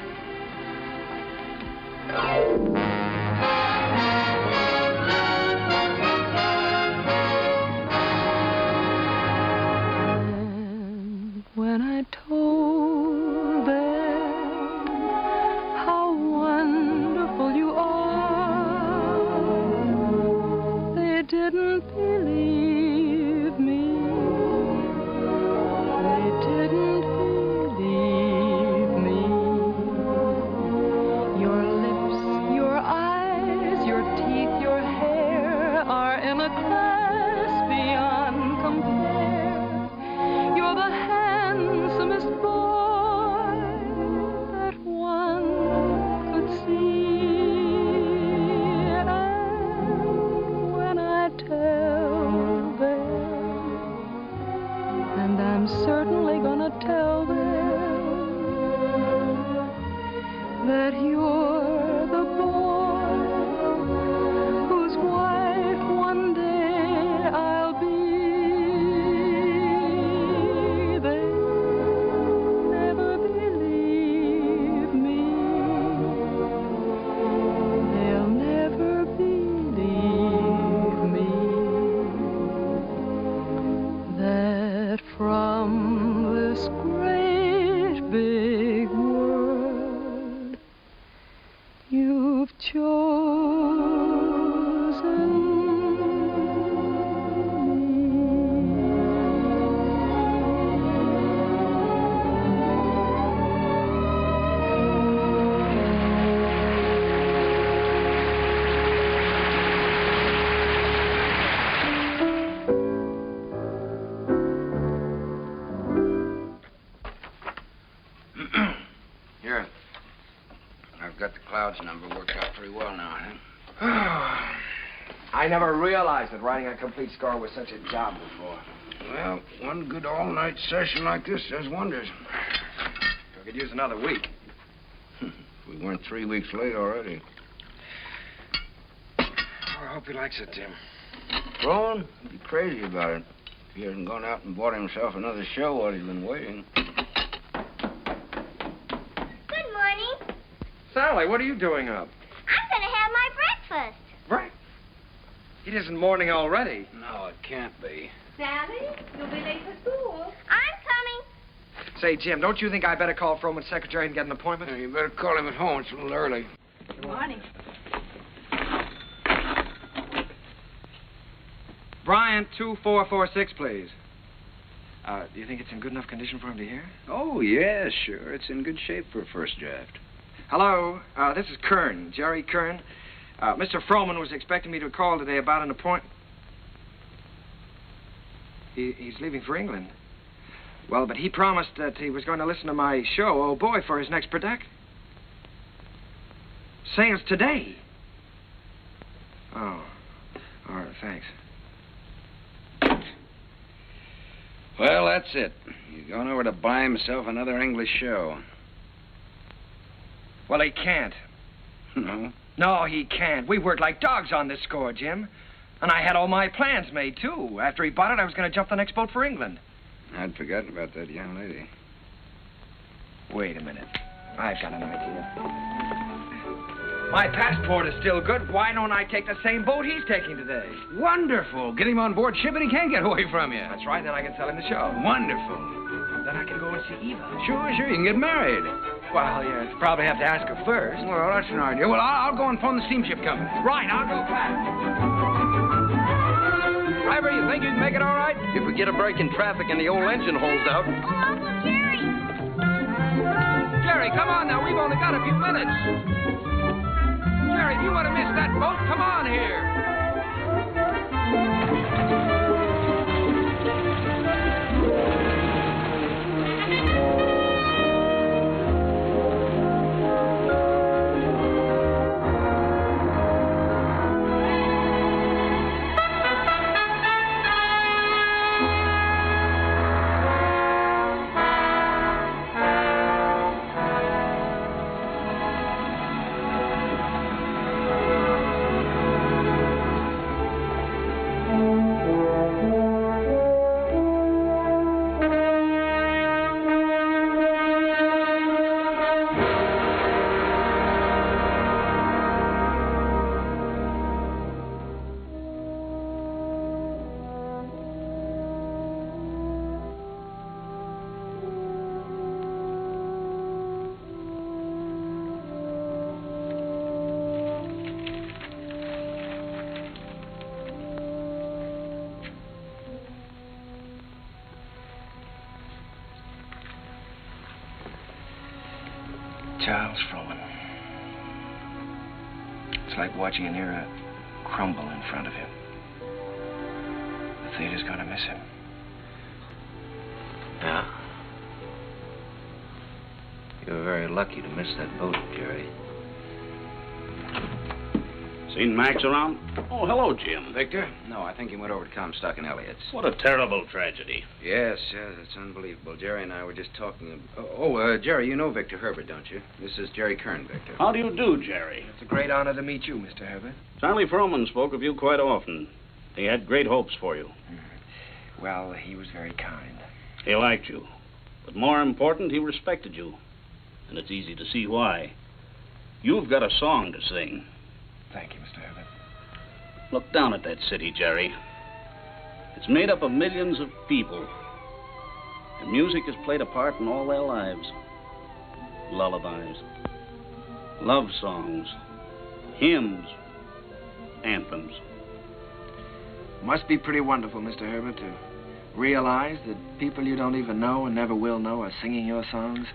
When I told them how wonderful you are, they didn't believe me. They didn't believe me. Your lips, your eyes, your teeth, your hair are in a class beyond compare. You're the handsomest boy that one could see. And when I tell them, and I'm certainly gonna tell them, that you're the boy whose wife one day I'll be, they never believe me. They'll never believe me that from this great big world you've chosen Here. I've got the Clouds number worked out pretty well now, huh? I never realized that writing a complete score was such a job before. Well, one good all-night session like this does wonders. I could use another week. We weren't 3 weeks late already. Oh, I hope he likes it, Tim. Rowan, he'd be crazy about it if he hadn't gone out and bought himself another show while he's been waiting. Good morning. Sally, what are you doing up? I'm going to have my breakfast. Right. It isn't morning already. No, it can't be. Sally, you'll be late for school. I'm coming. Say, Jim, don't you think I better call Froman's secretary and get an appointment? You better call him at home. It's a little early. Good morning. Bryant 2446, please. Do you think it's in good enough condition for him to hear? Oh, yeah, sure. It's in good shape for a first draft. Hello, this is Kern, Jerry Kern. Mr. Froman was expecting me to call today about an appointment. He's leaving for England. Well, but he promised that he was going to listen to my show, Oh Boy, for his next production. Saying it's today. Oh, all right, thanks. Well, that's it. He's gone over to buy himself another English show. Well, he can't. No? No, he can't. We worked like dogs on this score, Jim. And I had all my plans made, too. After he bought it, I was going to jump the next boat for England. I'd forgotten about that young lady. Wait a minute. I've got an idea. My passport is still good. Why don't I take the same boat he's taking today? Wonderful. Get him on board ship and he can't get away from you. That's right. Then I can sell him the show. Wonderful. Then I can go and see Eva. Sure. You can get married. Well, you probably have to ask her first. Well, that's an idea. Well, I'll go and phone the steamship company. Right. I'll go back. Driver, you think you can make it all right? If we get a break in traffic and the old engine holds out. Oh, Uncle Jerry. Jerry, come on now. We've only got a few minutes. Jerry, if you want to miss that boat, come on here. Charles Frohman. It's like watching an era crumble in front of him. The theater's gonna miss him. Yeah? You were very lucky to miss that boat, Jerry. Seen Max around? Oh, hello, Jim. Victor? No, I think he went over to Comstock and Elliott's. What a terrible tragedy. Yes, it's unbelievable. Jerry and I were just talking. Jerry, you know Victor Herbert, don't you? This is Jerry Kern, Victor. How do you do, Jerry? It's a great honor to meet you, Mr. Herbert. Charlie Frohman spoke of you quite often. He had great hopes for you. Well, he was very kind. He liked you. But more important, he respected you. And it's easy to see why. You've got a song to sing. Thank you, Mr. Herbert. Look down at that city, Jerry. It's made up of millions of people. And music has played a part in all their lives. Lullabies, love songs, hymns, anthems. Must be pretty wonderful, Mr. Herbert, to realize that people you don't even know and never will know are singing your songs,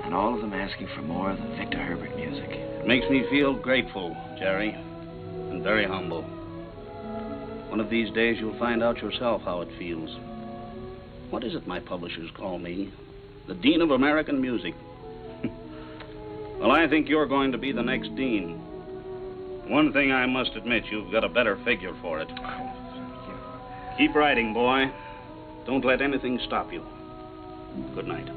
and all of them asking for more of the Victor Herbert music. It makes me feel grateful, Jerry, and very humble. One of these days you'll find out yourself how it feels. What is it my publishers call me? The Dean of American Music. Well, I think you're going to be the next dean. One thing I must admit, you've got a better figure for it. Keep writing, boy. Don't let anything stop you. Good night.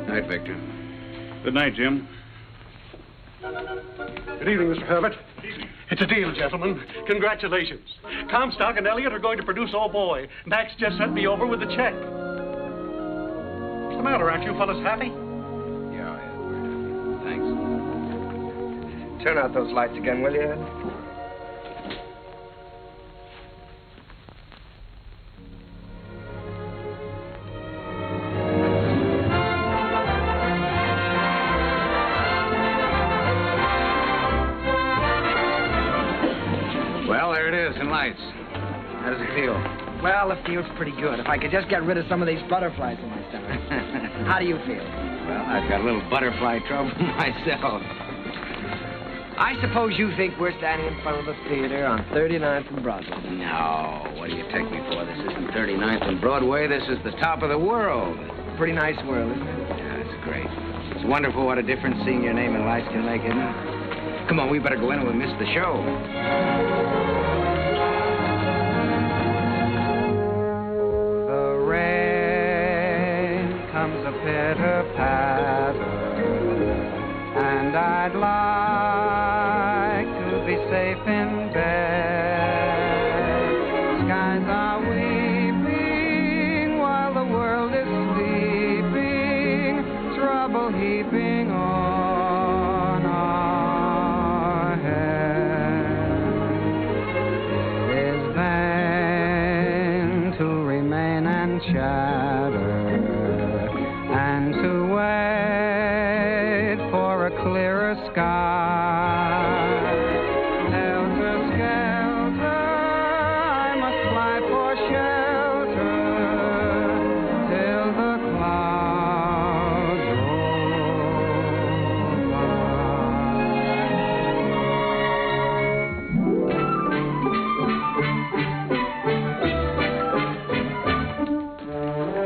Night, Victor. Good night, Jim. Good evening, Mr. Herbert. It's a deal, gentlemen. Congratulations. Comstock and Elliott are going to produce Oh Boy. Max just sent me over with the check. What's the matter? Aren't you fellas happy? Yeah, we're happy. Thanks. Turn out those lights again, will you, Ed? Lights. How does it feel? Well, it feels pretty good. If I could just get rid of some of these butterflies in my stomach. How do you feel? Well, I've got a little butterfly trouble myself. I suppose you think we're standing in front of the theater on 39th and Broadway. No, what do you take me for? This isn't 39th and Broadway. This is the top of the world. Pretty nice world, isn't it? Yeah, it's great. It's wonderful what a difference seeing your name in lights can make, isn't it? Come on, we better go in or we'll miss the show. Comes a pitter-patter, and I'd like to be safe in bed. Skies are weeping while the world is sleeping, trouble heaping on our heads. It is vain to remain and chatter, and to wait for a clearer sky. Helter-skelter, I must fly for shelter till the clouds roll by.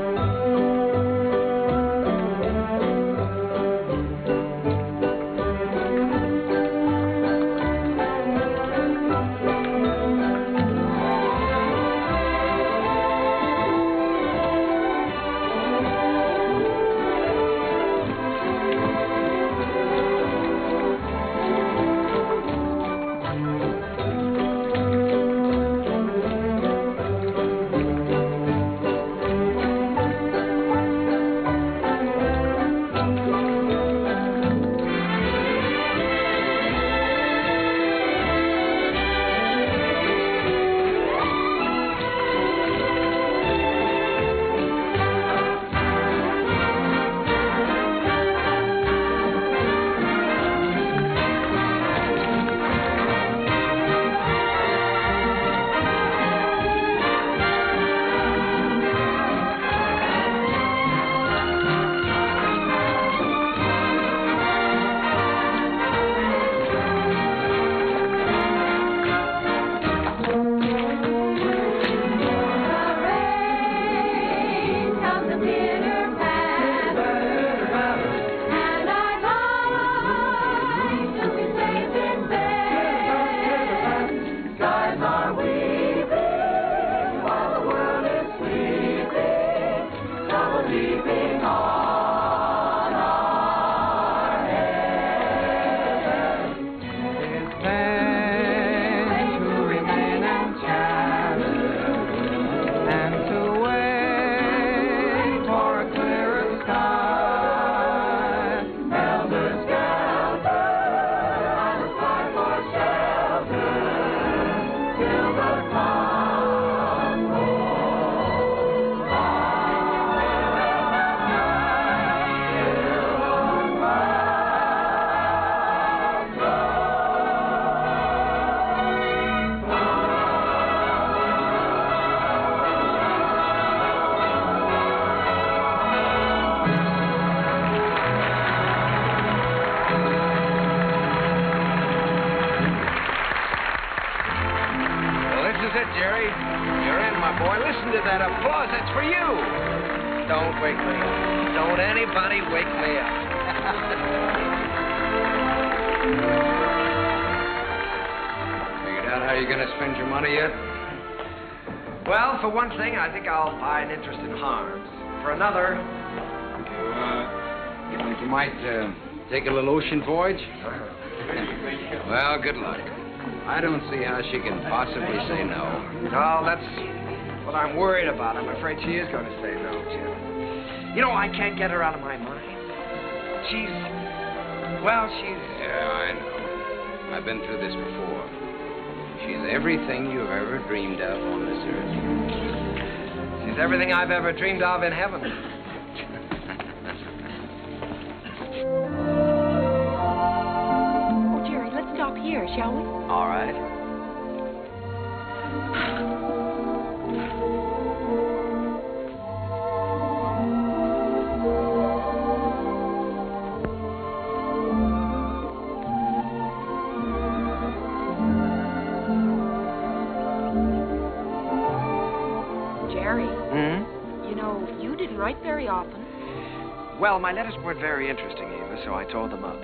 Jerry. You're in, my boy. Listen to that applause. That's for you. Don't wake me up. Don't anybody wake me up. Figured out how you're going to spend your money yet? Well, for one thing, I think I'll buy an interest in Harms. For another... You think you might take a little ocean voyage? Well, good luck. I don't see how she can possibly say no. No, that's what I'm worried about. I'm afraid she is going to say no, Jim. You know, I can't get her out of my mind. She's... Yeah, I know. I've been through this before. She's everything you've ever dreamed of on this earth. She's everything I've ever dreamed of in heaven. Oh, Jerry, let's stop here, shall we? All right. Write very often. Well, my letters weren't very interesting, Eva, so I tore them up.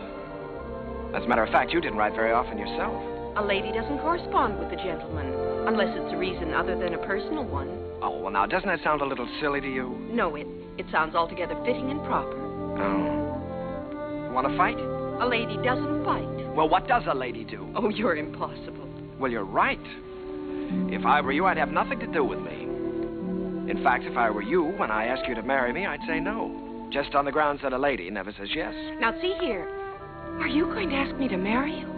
As a matter of fact, you didn't write very often yourself. A lady doesn't correspond with a gentleman, unless it's a reason other than a personal one. Oh, well, now, doesn't that sound a little silly to you? No, it sounds altogether fitting and proper. Oh. You want to fight? A lady doesn't fight. Well, what does a lady do? Oh, you're impossible. Well, you're right. If I were you, I'd have nothing to do with me. In fact, if I were you, when I ask you to marry me, I'd say no. Just on the grounds that a lady never says yes. Now, see here. Are you going to ask me to marry you?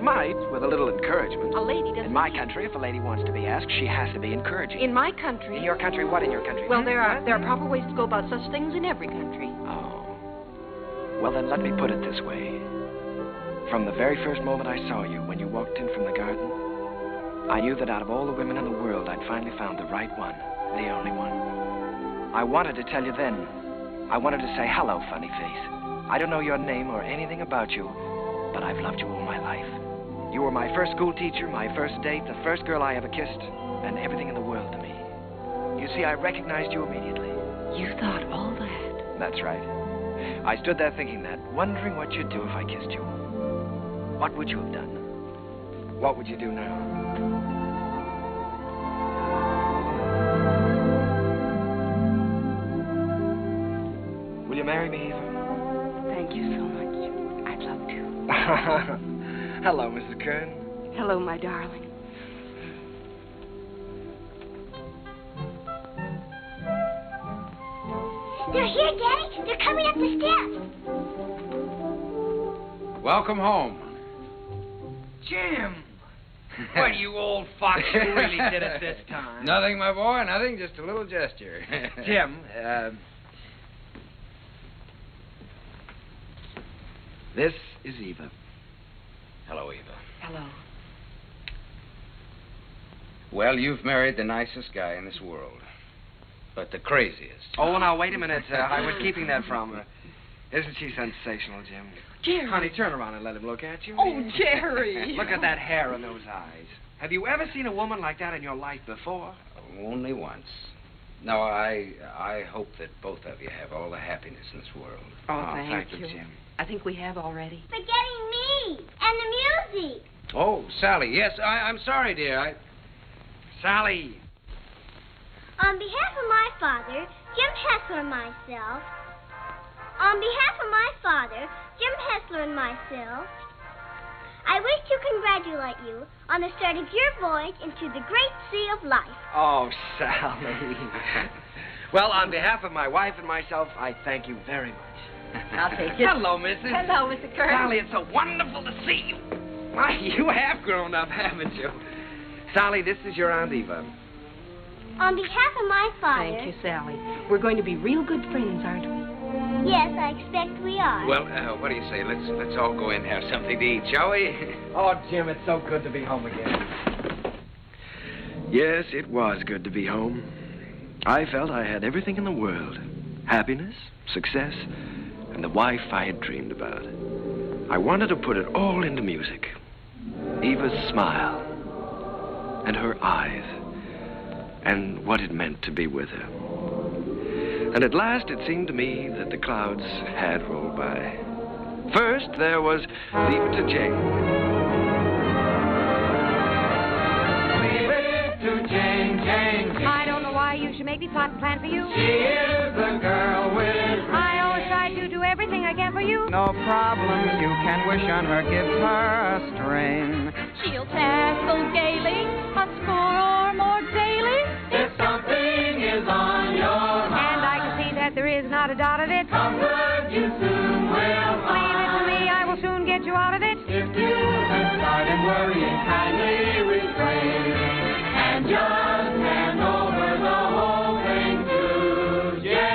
Might, with a little encouragement. A lady doesn't... In my country, if a lady wants to be asked, she has to be encouraging. In my country... In your country? What in your country? Well, there are proper ways to go about such things in every country. Oh. Well, then let me put it this way. From the very first moment I saw you, when you walked in from the garden, I knew that out of all the women in the world, I'd finally found the right one, the only one. I wanted to tell you then. I wanted to say, hello, funny face. I don't know your name or anything about you, but I've loved you all my life. You were my first school teacher, my first date, the first girl I ever kissed, and everything in the world to me. You see, I recognized you immediately. You thought all that? That's right. I stood there thinking that, wondering what you'd do if I kissed you. What would you have done? What would you do now? Will you marry me, Eva? Thank you so much. I'd love to. Hello, Mrs. Kern. Hello, my darling. They're here, Daddy. They're coming up the steps. Welcome home. Jim! What, you old fox, you really did it this time. Nothing, my boy, nothing, just a little gesture. Jim, this is Eva. Hello, Eva. Hello. Well, you've married the nicest guy in this world, but the craziest. Oh, now, wait a minute. I was keeping that from her. Isn't she sensational, Jim? Jerry. Honey, turn around and let him look at you. Oh, Jerry. Look at that hair and those eyes. Have you ever seen a woman like that in your life before? Only once. No, I hope that both of you have all the happiness in this world. Oh, thank you, you. Jim. I think we have already. Forgetting me and the music. Oh, Sally, yes, I'm sorry, dear. Sally. On behalf of my father, Jim Hessler and myself. On behalf of my father, Jim Hessler and myself, I wish to congratulate you on the start of your voyage into the great sea of life. Oh, Sally. Well, on behalf of my wife and myself, I thank you very much. I'll take it. Hello, Mrs. Hello, Mr. Kern. Sally, it's so wonderful to see you. Why, you have grown up, haven't you? Sally, this is your Aunt Eva. On behalf of my father... Thank you, Sally. We're going to be real good friends, aren't we? Yes, I expect we are. Well, what do you say? Let's all go in and have something to eat, shall we? Oh, Jim, it's so good to be home again. Yes, it was good to be home. I felt I had everything in the world. Happiness, success, and the wife I had dreamed about. I wanted to put it all into music. Eva's smile, and her eyes, and what it meant to be with her. And at last it seemed to me that the clouds had rolled by. First, there was Leave It to Jane. Leave it to Jane, Jane, Jane. I don't know why you should make me plot and plan for you. She is the girl with... I always try to do everything I can for you. No problem you can wish on her gives her a string. She'll tackle gaily, a score or more daily. If something is on your mind, and I can see that there is not a dot of it. comfort you soon will find. Leave it to me, I will soon get you out of it. If you have started worrying, kindly refrain and just hand over the whole thing to Jane.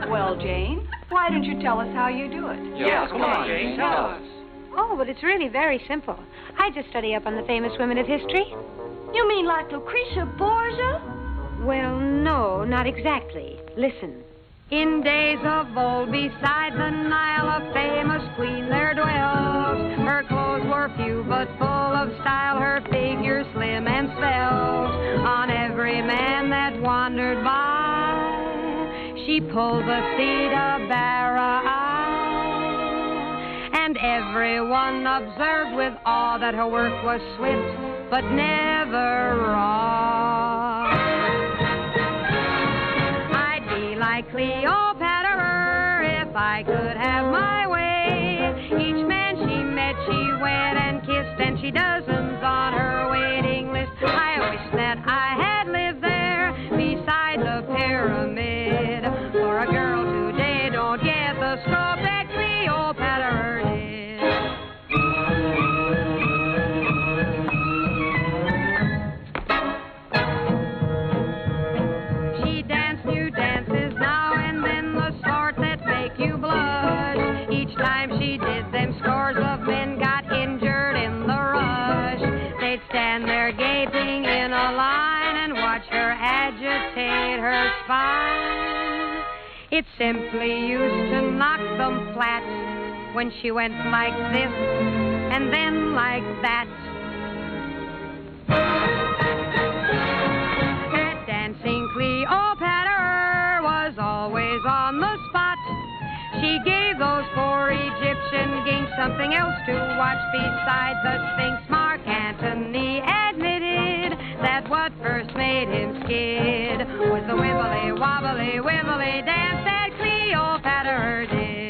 Well, Jane, why don't you tell us how you do it? Yes, come on, Jane, tell us. Oh, but it's really very simple. I just study up on the famous women of history. You mean like Lucretia Borgia? Well, no, not exactly. Listen. In days of old, beside the Nile, a famous queen there dwelt. Her clothes were few, but full of style, her figure slim and svelte. On every man that wandered by, she pulled the Theda and everyone observed with awe that her work was swift, but never raw. I'd be like Cleopatra if I could have my way. Each man she met, she wed and kissed, and she dozens on her waiting list. I wish that I had lived there beside the pyramid. For a girl today don't get the scope that Cleopatra did. She danced new dances now and then, the sort that make you blush. Each time she did them, scores of men got injured in the rush. They'd stand there gaping in a line and watch her agitate her spine. It simply used to knock them flat when she went like this and then like that. That dancing Cleopatra was always on the spot. She gave those poor Egyptian kings something else to watch besides the Sphinx. Mark Antony admitted that what first made him skid was the wibbly wobbly wibbly dance that Cleopatra did.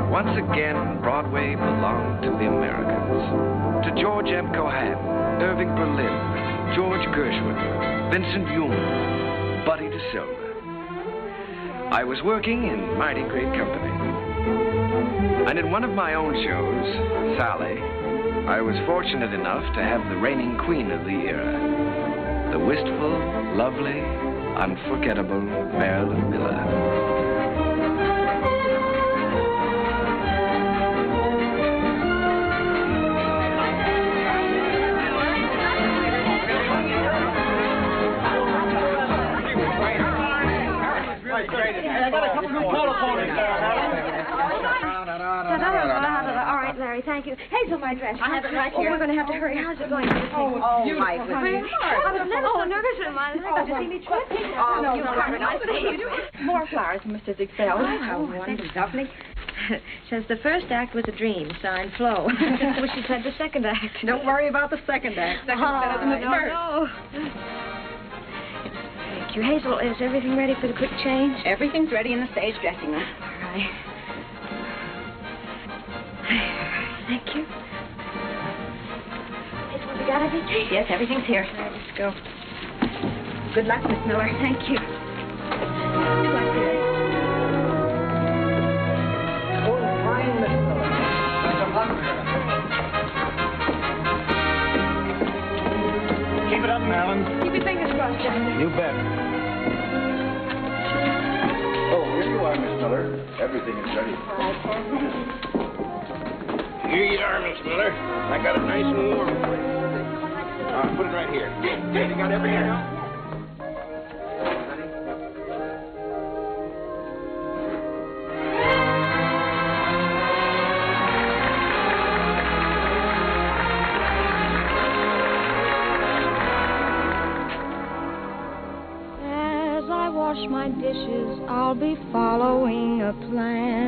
Once again, Broadway belonged to the Americans. To George M. Cohan, Irving Berlin, George Gershwin, Vincent Yoon, Buddy DeSilva. I was working in mighty great company. And in one of my own shows, Sally, I was fortunate enough to have the reigning queen of the era, the wistful, lovely, unforgettable Marilyn Miller. I got a couple new polo ponies. All right, Larry, thank you. Hazel, my dress. I have it right here. Oh, we're going to have to hurry. How's it going? Oh, my goodness. I was never so nervous in my life to see me trip. Oh, you are nice. More flowers from Mr. Ziegfeld. Oh, how wonderful. Lovely. Says the first act was a dream, signed Flo. Wish she'd said the second act. Don't worry about the second act. Second's better than the first. No. Thank you. Hazel, is everything ready for the quick change? Everything's ready in the stage dressing room. All right. Thank you. Hazel, we got everything? Yes, everything's here. All right, let's go. Good luck, Miss Miller. Thank you. Good luck, dear. Oh, fine, Miss Miller. That's a luck. Keep it up, Marilyn. Keep your fingers crossed, Johnny. You bet. Oh, here you are, Miss Miller. Everything is ready. All right, Sam. Here you are, Miss Miller. I got it nice and warm for you. Put it right here. You got everything else? Wash my dishes, I'll be following a plan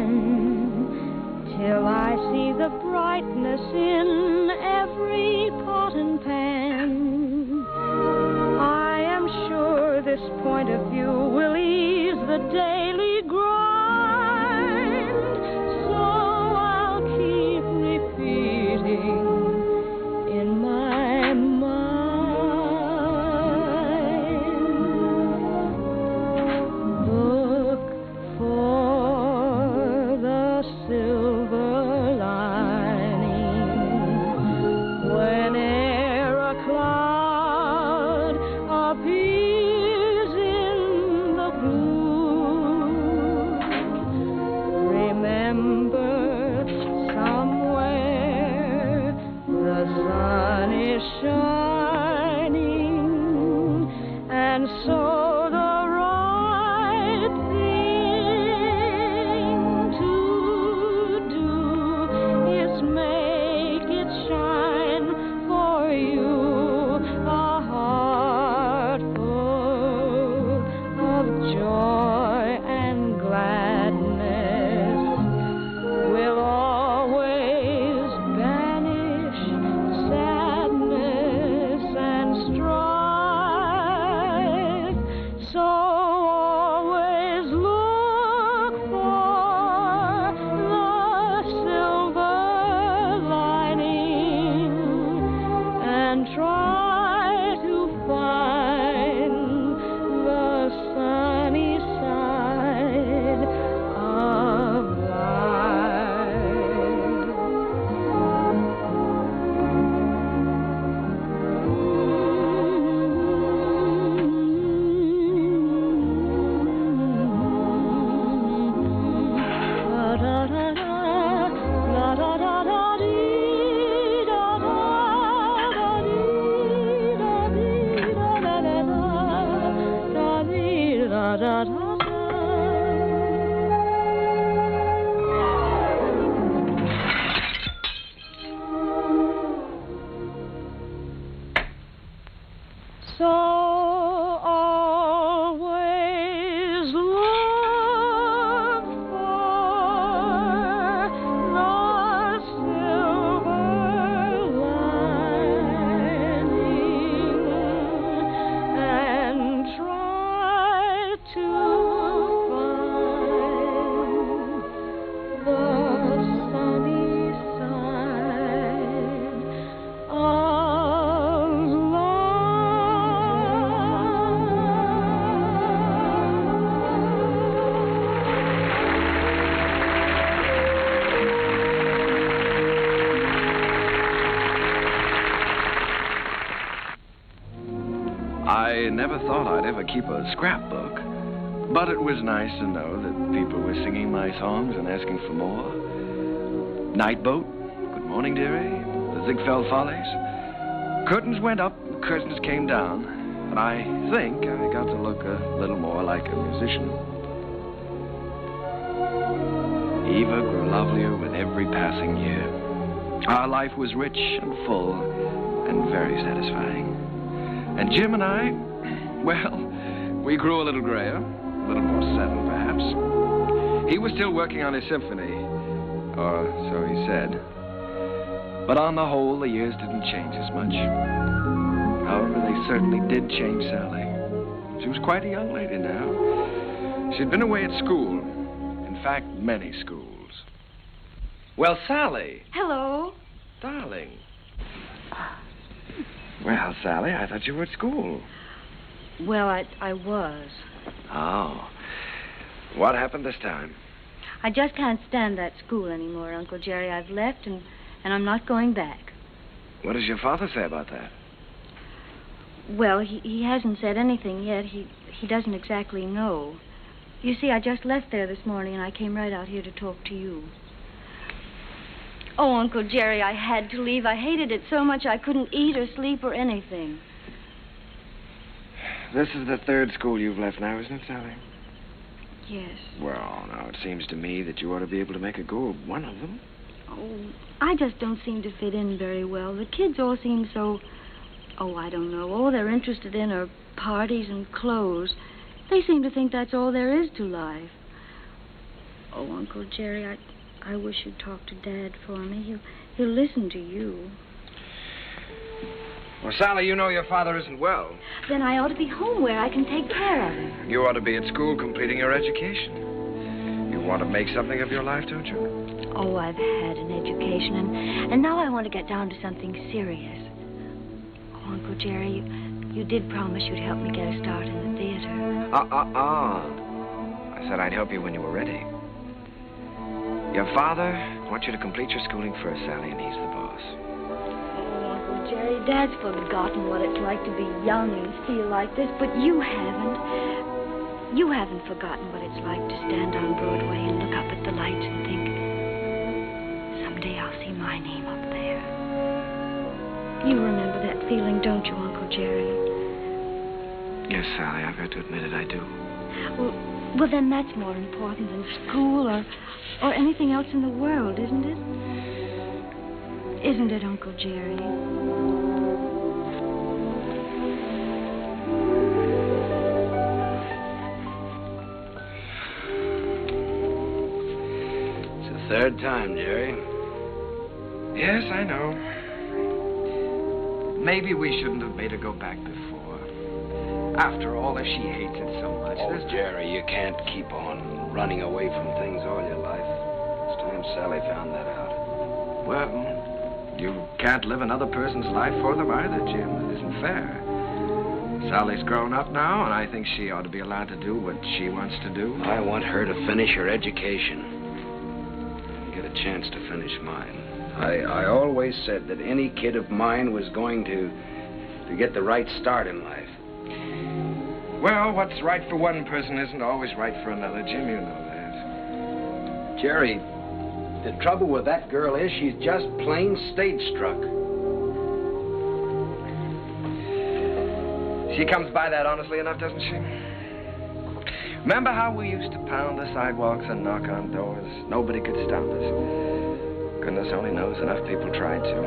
till I see the brightness in every pot and pan. I am sure this point of view will ease the daily grind, so I'll keep repeating in my mind. I never thought I'd ever keep a scrapbook, but it was nice to know that people were singing my songs and asking for more. Night Boat, Good Morning Dearie, The Ziegfeld Follies. Curtains went up, curtains came down, and I think I got to look a little more like a musician. Eva grew lovelier with every passing year. Our life was rich and full and very satisfying. And Jim and I, well, we grew a little grayer, a little more settled, perhaps. He was still working on his symphony, Or so he said. But on the whole, the years didn't change as much. However, they certainly did change Sally. She was quite a young lady now. She'd been away at school. In fact, many schools. Well, Sally. Hello. Darling. Well, Sally, I thought you were at school. Well, I was. Oh. What happened this time? I just can't stand that school anymore, Uncle Jerry. I've left, and I'm not going back. What does your father say about that? Well, he hasn't said anything yet. He doesn't exactly know. You see, I just left there this morning, and I came right out here to talk to you. Oh, Uncle Jerry, I had to leave. I hated it so much I couldn't eat or sleep or anything. This is the third school you've left now, isn't it, Sally? Yes. Well, now, it seems to me that you ought to be able to make a go of one of them. Oh, I just don't seem to fit in very well. The kids all seem so... Oh, I don't know. All they're interested in are parties and clothes. They seem to think that's all there is to life. Oh, Uncle Jerry, I wish you'd talk to Dad for me. He'll listen to you. Well, Sally, you know your father isn't well. Then I ought to be home where I can take care of him. You ought to be at school completing your education. You want to make something of your life, don't you? Oh, I've had an education, and now I want to get down to something serious. Oh, Uncle Jerry, you did promise you'd help me get a start in the theater. I said I'd help you when you were ready. Your father wants you to complete your schooling first, Sally, and he's the boss. Oh, Uncle Jerry, Dad's forgotten what it's like to be young and feel like this, but you haven't. You haven't forgotten what it's like to stand on Broadway and look up at the lights and think, someday I'll see my name up there. You remember that feeling, don't you, Uncle Jerry? Yes, Sally, I've got to admit it, I do. Well, then that's more important than school or anything else in the world, isn't it? Isn't it, Uncle Jerry? It's the third time, Jerry. Yes, I know. Maybe we shouldn't have made her go back before. After all, if she hates it so much... Oh, Jerry, you can't keep on running away from things all your life. It's time Sally found that out. Well, you can't live another person's life for them either, Jim. It isn't fair. Sally's grown up now, and I think she ought to be allowed to do what she wants to do. I want her to finish her education and get a chance to finish mine. I always said that any kid of mine was going to get the right start in life. Well, what's right for one person isn't always right for another, Jim. You know that. Jerry, the trouble with that girl is she's just plain stage-struck. She comes by that honestly enough, doesn't she? Remember how we used to pound the sidewalks and knock on doors? Nobody could stop us. Goodness only knows enough people tried to.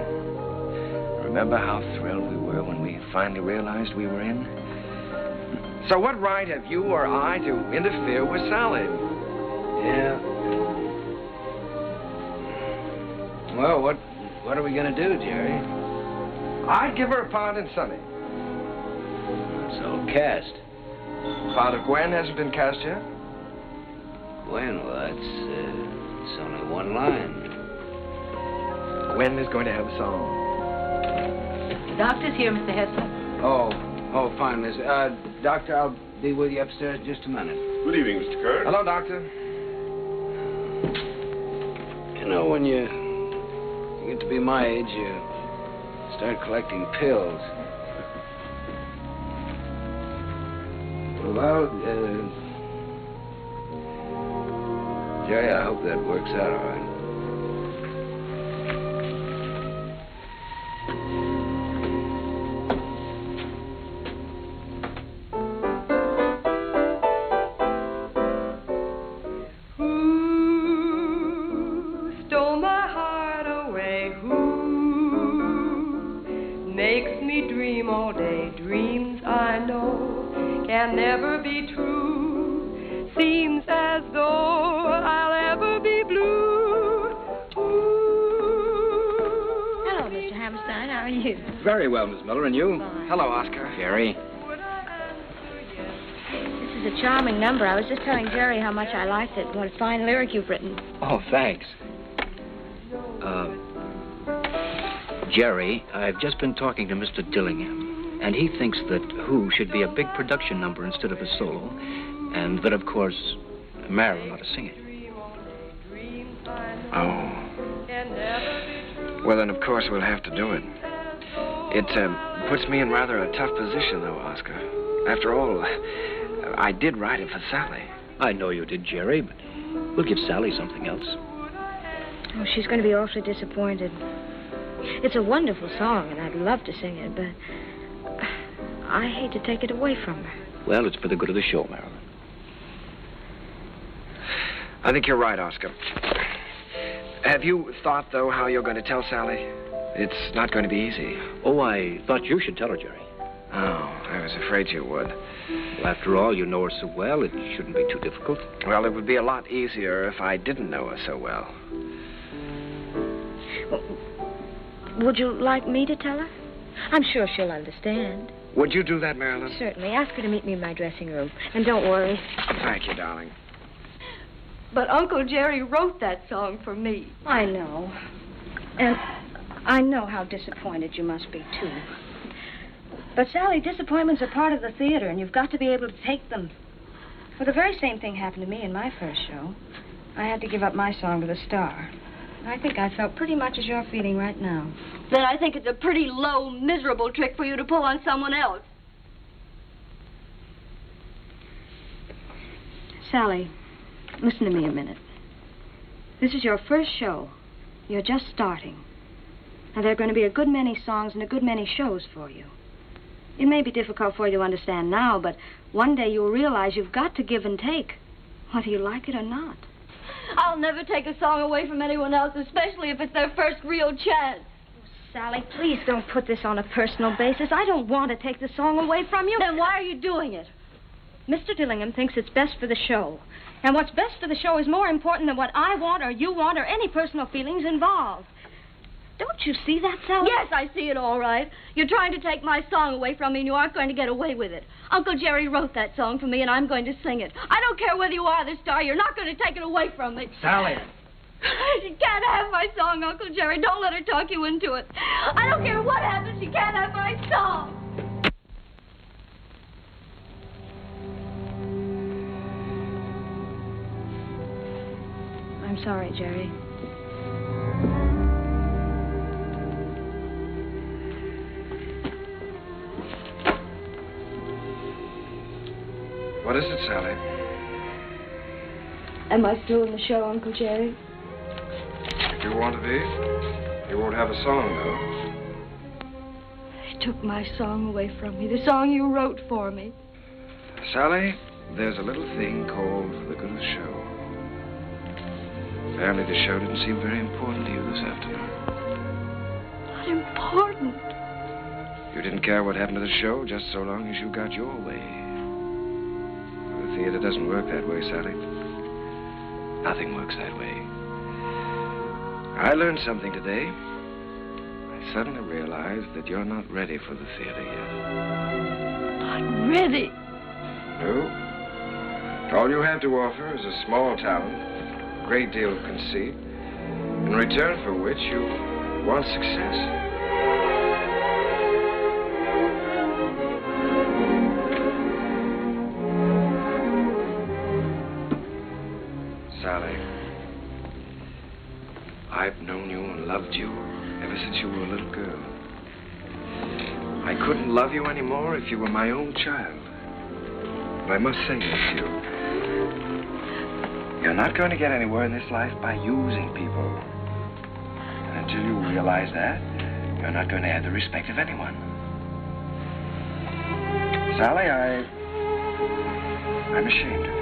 Remember how thrilled we were when we finally realized we were in? So what right have you or I to interfere with Sally? Yeah. Well, what are we going to do, Jerry? I'd give her a part in Sonny. So cast. Part of Gwen hasn't been cast yet? Gwen, well, it's only one line. Gwen is going to have a song. The doctor's here, Mr. Hessler. Oh, fine, Miss. Doctor, I'll be with you upstairs in just a minute. Good evening, Mr. Kern. Hello, Doctor. You know, when you get to be my age, you start collecting pills. Well, Jerry, I hope that works out all right. Never be true. Seems as though I'll ever be blue. you? Very well, Miss Miller, and you? Fine. Hello, Oscar. Jerry. This is a charming number. I was just telling Jerry how much I liked it. What a fine lyric you've written. Oh, thanks. Jerry, I've just been talking to Mr. Dillingham, and he thinks that Who should be a big production number instead of a solo, and that, of course, Marilyn ought to sing it. Oh. Well, then, of course, we'll have to do it. It puts me in rather a tough position, though, Oscar. After all, I did write it for Sally. I know you did, Jerry, but we'll give Sally something else. Oh, she's going to be awfully disappointed. It's a wonderful song, and I'd love to sing it, but I hate to take it away from her. Well, it's for the good of the show, Marilyn. I think you're right, Oscar. Have you thought, though, how you're going to tell Sally? It's not going to be easy. Oh, I thought you should tell her, Jerry. Oh, I was afraid you would. Well, after all, you know her so well, it shouldn't be too difficult. Well, it would be a lot easier if I didn't know her so well. Would you like me to tell her? I'm sure she'll understand. Would you do that, Marilyn? Certainly. Ask her to meet me in my dressing room. And don't worry. Thank you, darling. But Uncle Jerry wrote that song for me. I know. And I know how disappointed you must be, too. But, Sally, disappointments are part of the theater, and you've got to be able to take them. Well, the very same thing happened to me in my first show. I had to give up my song to the star. I think I felt pretty much as you're feeling right now. Then I think it's a pretty low, miserable trick for you to pull on someone else. Sally, listen to me a minute. This is your first show. You're just starting. Now, there are going to be a good many songs and a good many shows for you. It may be difficult for you to understand now, but one day you'll realize you've got to give and take, whether you like it or not. I'll never take a song away from anyone else, especially if it's their first real chance. Sally, please don't put this on a personal basis. I don't want to take the song away from you. Then why are you doing it? Mr. Dillingham thinks it's best for the show. And what's best for the show is more important than what I want or you want or any personal feelings involved. Don't you see that, Sally? Yes, I see it all right. You're trying to take my song away from me, and you aren't going to get away with it. Uncle Jerry wrote that song for me, and I'm going to sing it. I don't care whether you are the star. You're not going to take it away from me. Sally. She can't have my song, Uncle Jerry. Don't let her talk you into it. I don't care what happens. She can't have my song. I'm sorry, Jerry. What is it, Sally? Am I still in the show, Uncle Jerry? If you want to be. You won't have a song, though. They took my song away from me, the song you wrote for me. Sally, there's a little thing called the good of the show. Apparently the show didn't seem very important to you this afternoon. Not important. You didn't care what happened to the show just so long as you got your way. The theater doesn't work that way, Sally. Nothing works that way. I learned something today. I suddenly realized that you're not ready for the theater yet. Not ready? No. All you have to offer is a small talent, a great deal of conceit, in return for which you want success. Sally, I've known you and loved you ever since you were a little girl. I couldn't love you anymore if you were my own child. But I must say this to you. You're not going to get anywhere in this life by using people. And until you realize that, you're not going to have the respect of anyone. Sally, I'm ashamed of you.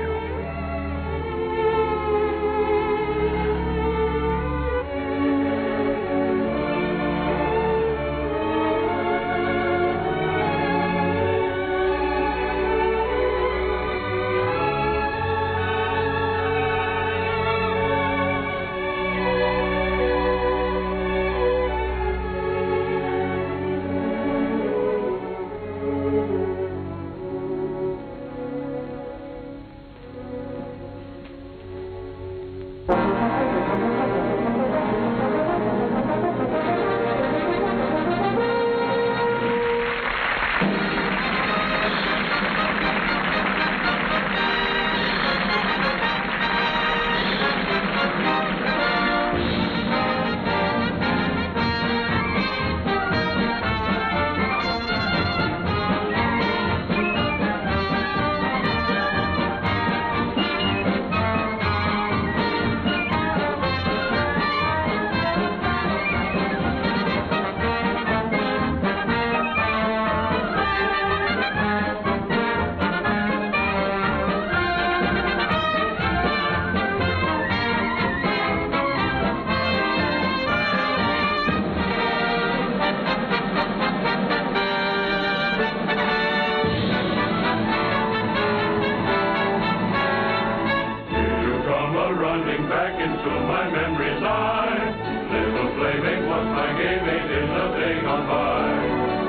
back into my memory's eye. Little playmate was my game mate in the day gone by.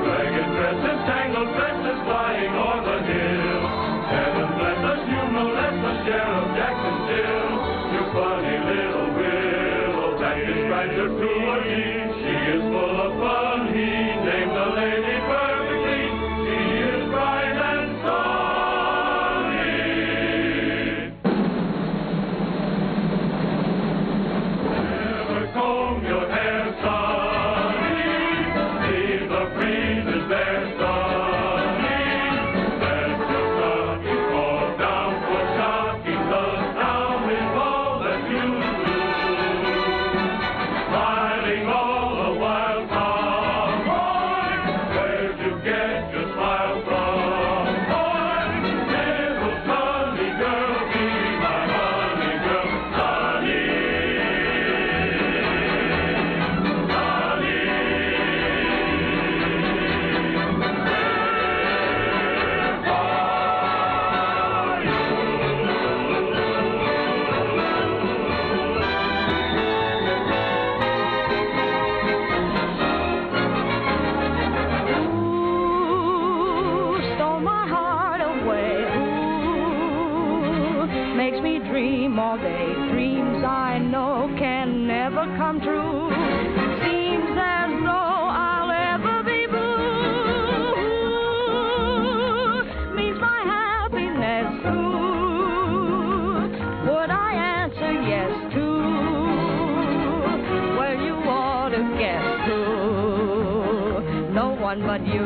Ragged dresses, tangled tresses flying o'er the hill. Heaven bless us, you no less the Sheriff Jackson still. You funny little willow that describes her to a T. She is full of fun, he named the lady perfectly. She is bright and sunny. Never comb your hair, sonny. Leave the breezes there, sonny. Let your stockings fall down for shocking. The sound is all that you do. Smiling all the while, cowboy. Where'd you get your smile from, boy? Little sunny girl, be my honey girl, sunny. Stole my heart away. Ooh, makes me dream all day. Dreams I know can never come true. Seems as though I'll ever be blue. Means my happiness too. Would I answer yes to? Well, you ought to guess who. No one but you.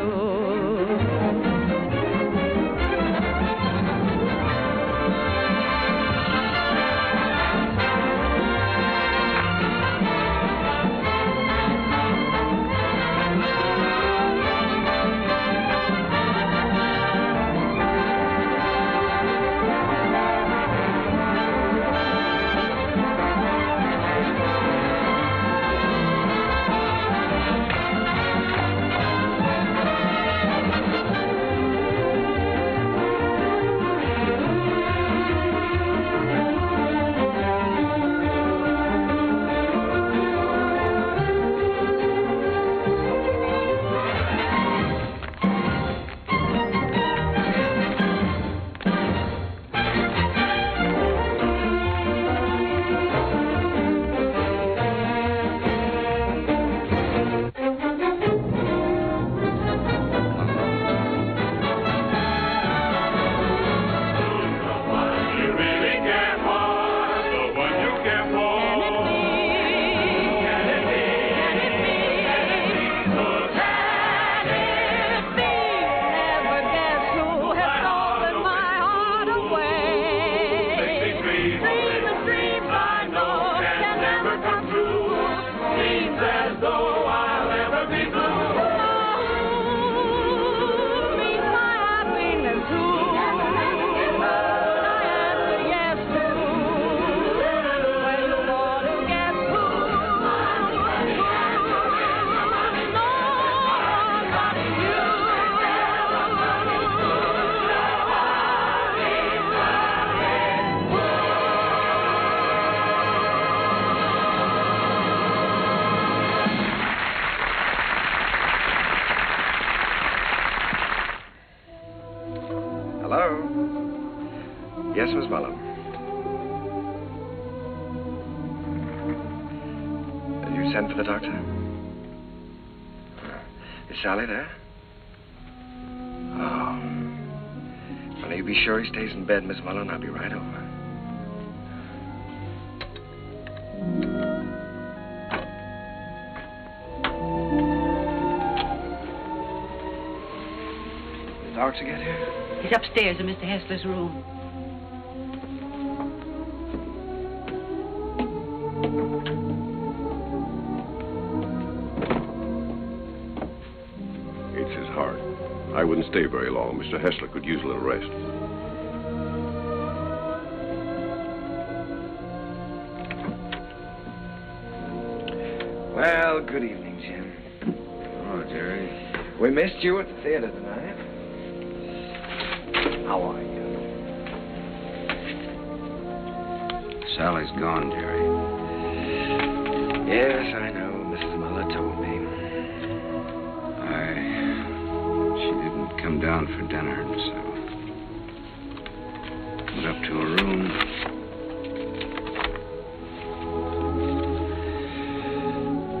Hello? Yes, Miss Mullen. You sent for the doctor? Is Sally there? Oh. Well, you be sure he stays in bed, Miss Mullen. I'll be right over. The doctor get here? He's upstairs in Mr. Hessler's room. It's his heart. I wouldn't stay very long. Mr. Hessler could use a little rest. Well, good evening, Jim. Oh, Jerry. We missed you at the theater tonight. How are you? Sally's gone, Jerry. Yes, I know. Mrs. Muller told me. She didn't come down for dinner, so went up to her room.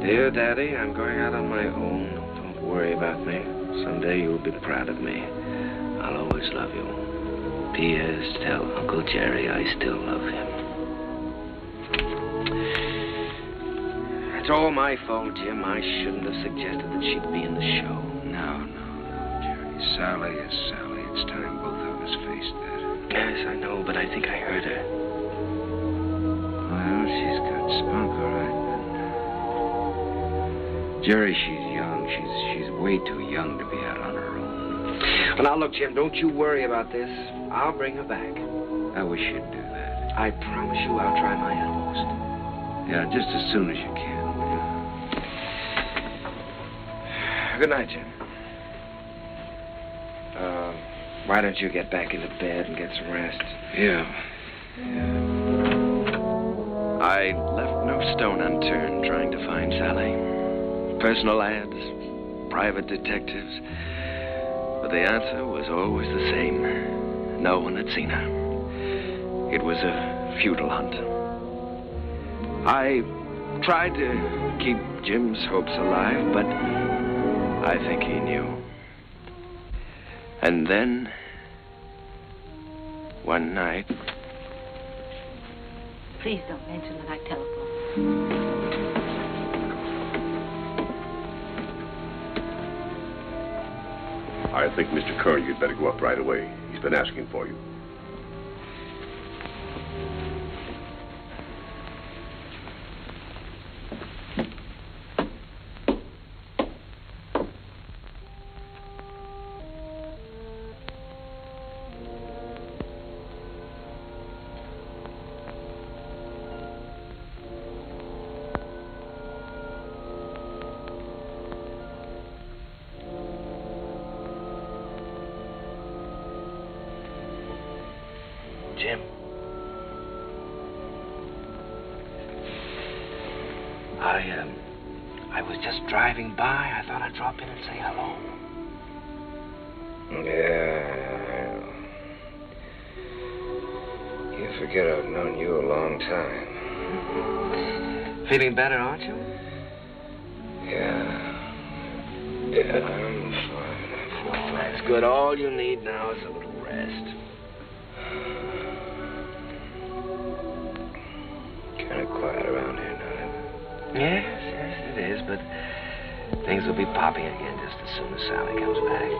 Dear Daddy, I'm going out on my own. Don't worry about me. Someday you'll be proud of me. I'll always love you. P.S. Tell Uncle Jerry I still love him. It's all my fault, Jim. I shouldn't have suggested that she'd be in the show. No, Jerry. Sally is Sally. It's time both of us faced that. Yes, I know, but I think I heard her. Well, she's got spunk, all right. But Jerry, she's young. She's way too young to be out on her own. Well, now, look, Jim, don't you worry about this. I'll bring her back. I wish you'd do that. I promise you I'll try my utmost. Yeah, just as soon as you can. Good night, Jim. Why don't you get back into bed and get some rest? Yeah. I left no stone unturned trying to find Sally. Personal ads, private detectives. But the answer was always the same. No one had seen her. It was a futile hunt. I tried to keep Jim's hopes alive, but I think he knew. And then, one night... Please don't mention that I telephoned. I think, Mr. Kern, you'd better go up right away. He's been asking for you. Jim. I was just driving by. I thought I'd drop in and say hello. Yeah. You forget I've known you a long time. Feeling better, aren't you? Yeah, I'm fine. I feel fine. That's good. All you need now is a little rest. Kind of quiet around here now. Yes, it is, but things will be popping again just as soon as Sally comes back.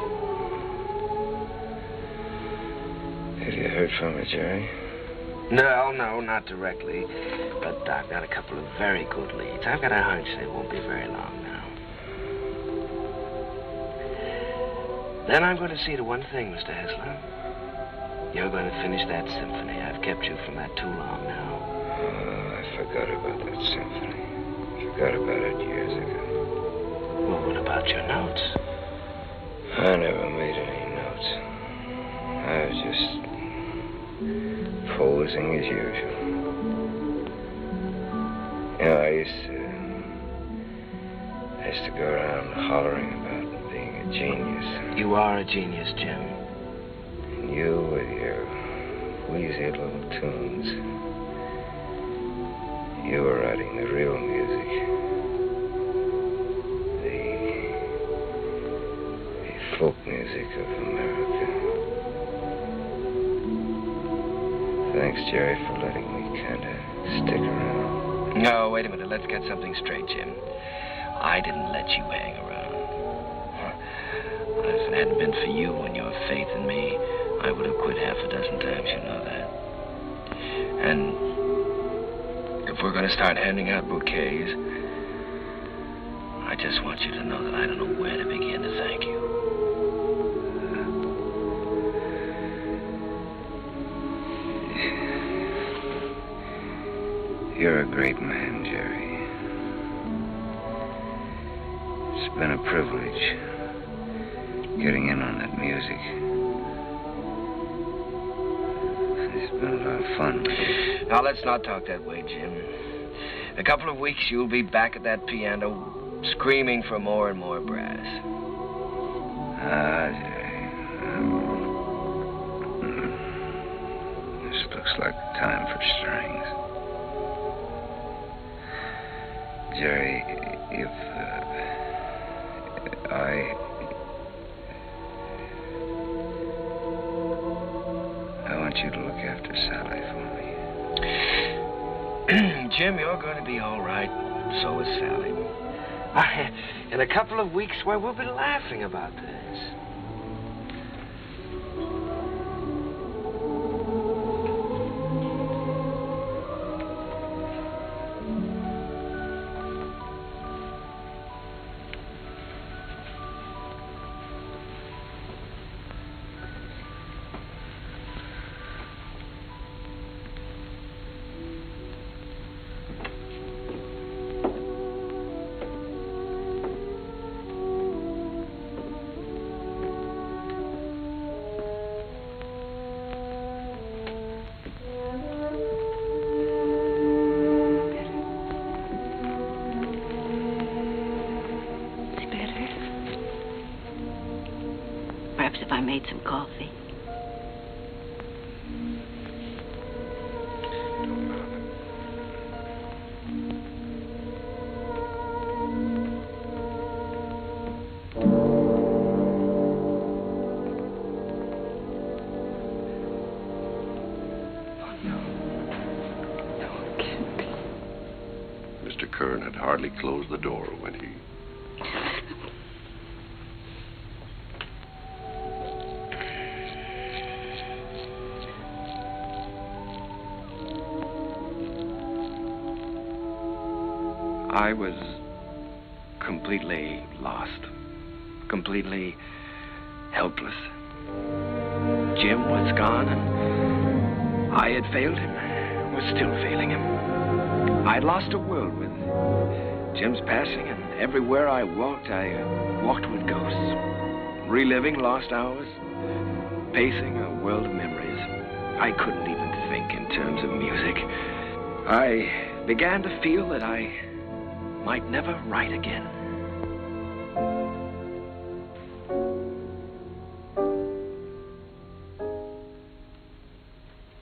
Have you heard from her, Jerry? No, not directly. But I've got a couple of very good leads. I've got a hunch they won't be very long now. Then I'm going to see to one thing, Mr. Hessler. You're going to finish that symphony. I've kept you from that too long now. I forgot about that symphony. Forgot about it years ago. Well, what about your notes? I never made any notes. I was just posing as usual. You know, I used to go around hollering about being a genius. You are a genius, Jim. And you with your wheezy little tunes. You were writing the real music. The folk music of America. Thanks, Jerry, for letting me kind of stick around. No, wait a minute. Let's get something straight, Jim. I didn't let you hang around. If it hadn't been for you and your faith in me, I would have quit half a dozen times, you know that. And if we're going to start handing out bouquets, I just want you to know that I don't know where to begin to thank you. You're a great man, Jerry. It's been a privilege getting in on that music. It's been a lot of fun with you. Now, let's not talk that way, Jim. In a couple of weeks, you'll be back at that piano, screaming for more and more brass. This looks like the time for strings. Jerry, if I want you to look after Sally for me. Jim, you're going to be all right. So is Sally. In a couple of weeks, why, we'll be laughing about this. I made some coffee. Mr. Kern had hardly closed the door when he... I was completely lost, completely helpless. Jim was gone, and I had failed him, was still failing him. I'd lost a world with Jim's passing, and everywhere I walked with ghosts, reliving lost hours, pacing a world of memories. I couldn't even think in terms of music. I began to feel that I might never write again.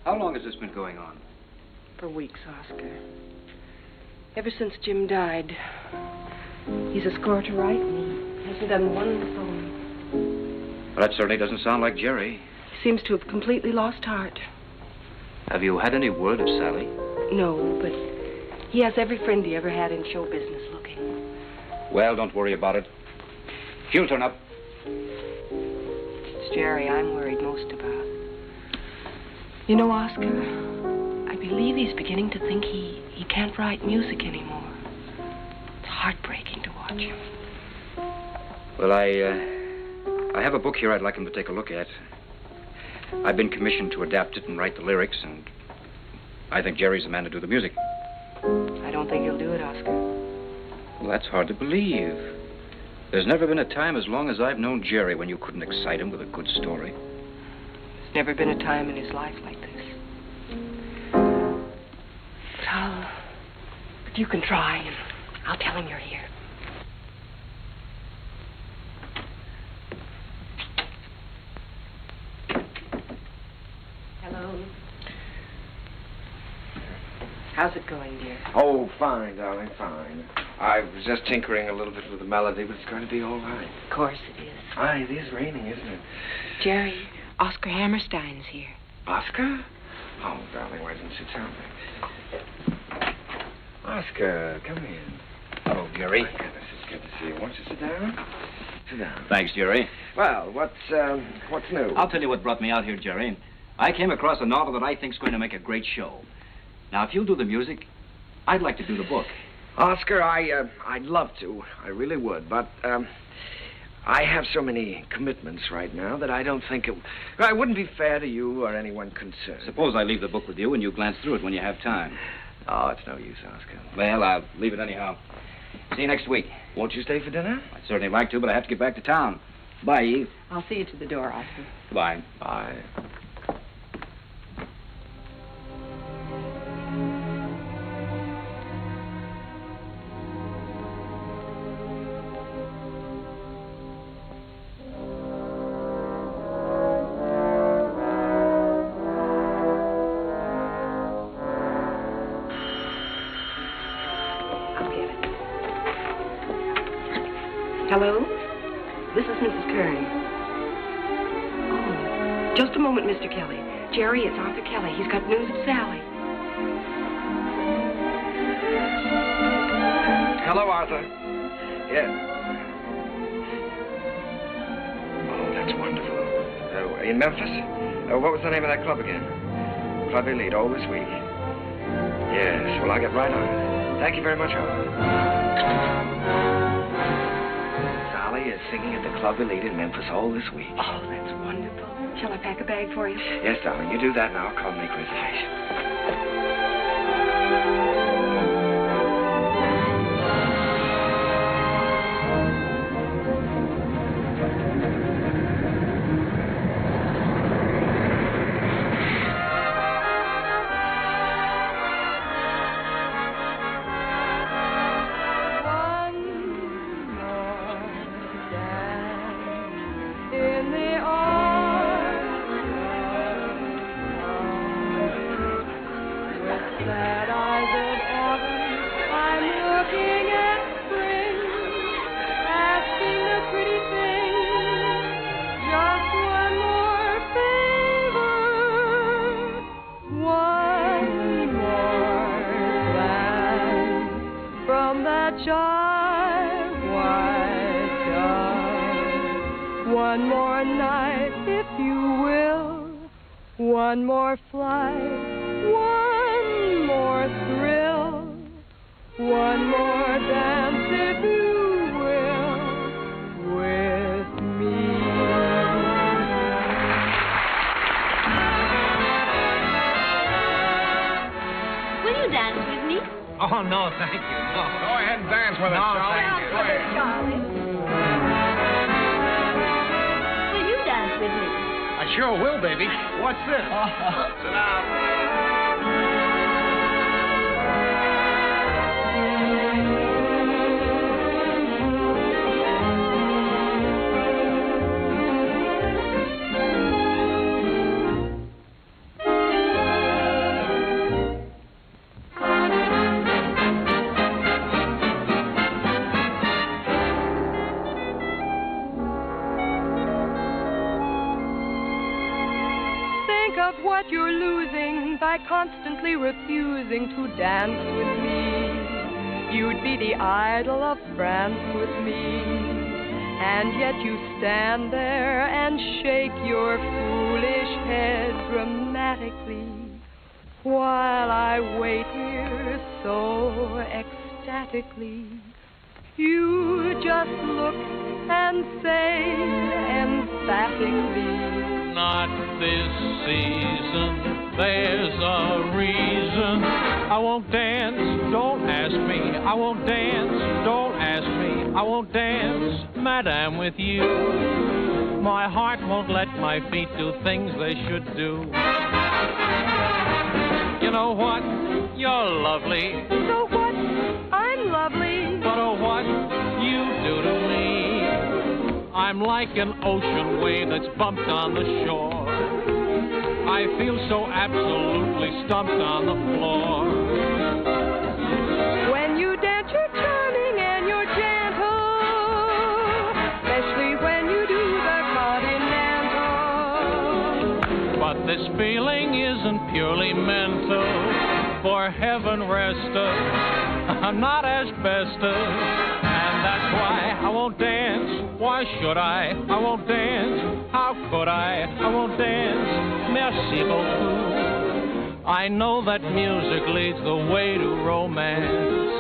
How long has this been going on? For weeks, Oscar. Ever since Jim died. He's a score to write, and he hasn't done one song. Well, that certainly doesn't sound like Jerry. He seems to have completely lost heart. Have you had any word of Sally? No, but he has every friend he ever had in show business looking. Well, don't worry about it. She'll turn up. It's Jerry I'm worried most about. You know, Oscar, I believe he's beginning to think he can't write music anymore. It's heartbreaking to watch him. Well, I have a book here I'd like him to take a look at. I've been commissioned to adapt it and write the lyrics, and I think Jerry's the man to do the music. I don't think he'll do it, Oscar. Well, that's hard to believe. There's never been a time as long as I've known Jerry when you couldn't excite him with a good story. There's never been a time in his life like this. But you can try, and I'll tell him you're here. Hello. How's it going, dear? Oh, fine, darling, fine. I was just tinkering a little bit with the melody, but it's going to be all right. Of course it is. Aye, it is raining, isn't it? Jerry, Oscar Hammerstein's here. Oscar? Oh, darling, why didn't you tell me? Oscar, come in. Hello, Jerry. My goodness, it's good to see you. Won't you sit down? Sit down. Thanks, Jerry. Well, what's new? I'll tell you what brought me out here, Jerry. I came across a novel that I think's going to make a great show. Now, if you'll do the music, I'd like to do the book. Oscar, I'd love to. I really would, but, I have so many commitments right now that I don't think it wouldn't be fair to you or anyone concerned. Suppose I leave the book with you and you glance through it when you have time. Oh, it's no use, Oscar. Well, I'll leave it anyhow. See you next week. Won't you stay for dinner? I'd certainly like to, but I have to get back to town. Bye, Eve. I'll see you to the door, Oscar. Bye. Bye. Hello? This is Mrs. Kern. Oh, just a moment, Mr. Kelly. Jerry, it's Arthur Kelly. He's got news of Sally. Hello, Arthur. Yeah. Oh, that's wonderful. In Memphis? What was the name of that club again? Club Elite, all this week. Yes, well, I'll get right on it. Thank you very much, Arthur. Sally is singing at the Club Elite in Memphis all this week. Oh, that's wonderful. Shall I pack a bag for you? Yes, darling, you do that and I'll call and make reservations. One more night, if you will. One more flight, one more thrill. One more dance, if you will, with me. Will you dance with me? Oh, no, thank you. No. Go ahead and dance with us, No, Charlie. thank you. Go ahead. Charlie. Will you dance with me? I sure will, baby. What's this? Sit down. Of what you're losing by constantly refusing to dance with me. You'd be the idol of France with me, and yet you stand there and shake your foolish head dramatically, while I wait here so ecstatically. You just look and say emphatically, not this season, there's a reason. I won't dance, don't ask me. I won't dance, don't ask me. I won't dance, madame, with you. My heart won't let my feet do things they should do. You know what? You're lovely. So what? I'm lovely. But oh, what you do to me. I'm like an ocean wave that's bumped on the shore. I feel so absolutely stumped on the floor. When you dance, you're charming and you're gentle, especially when you do the continental. But this feeling isn't purely mental. For heaven rest us, not asbestos. And that's why I won't dance. Why should I? I won't dance. How could I? I won't dance. Merci beaucoup. I know that music leads the way to romance.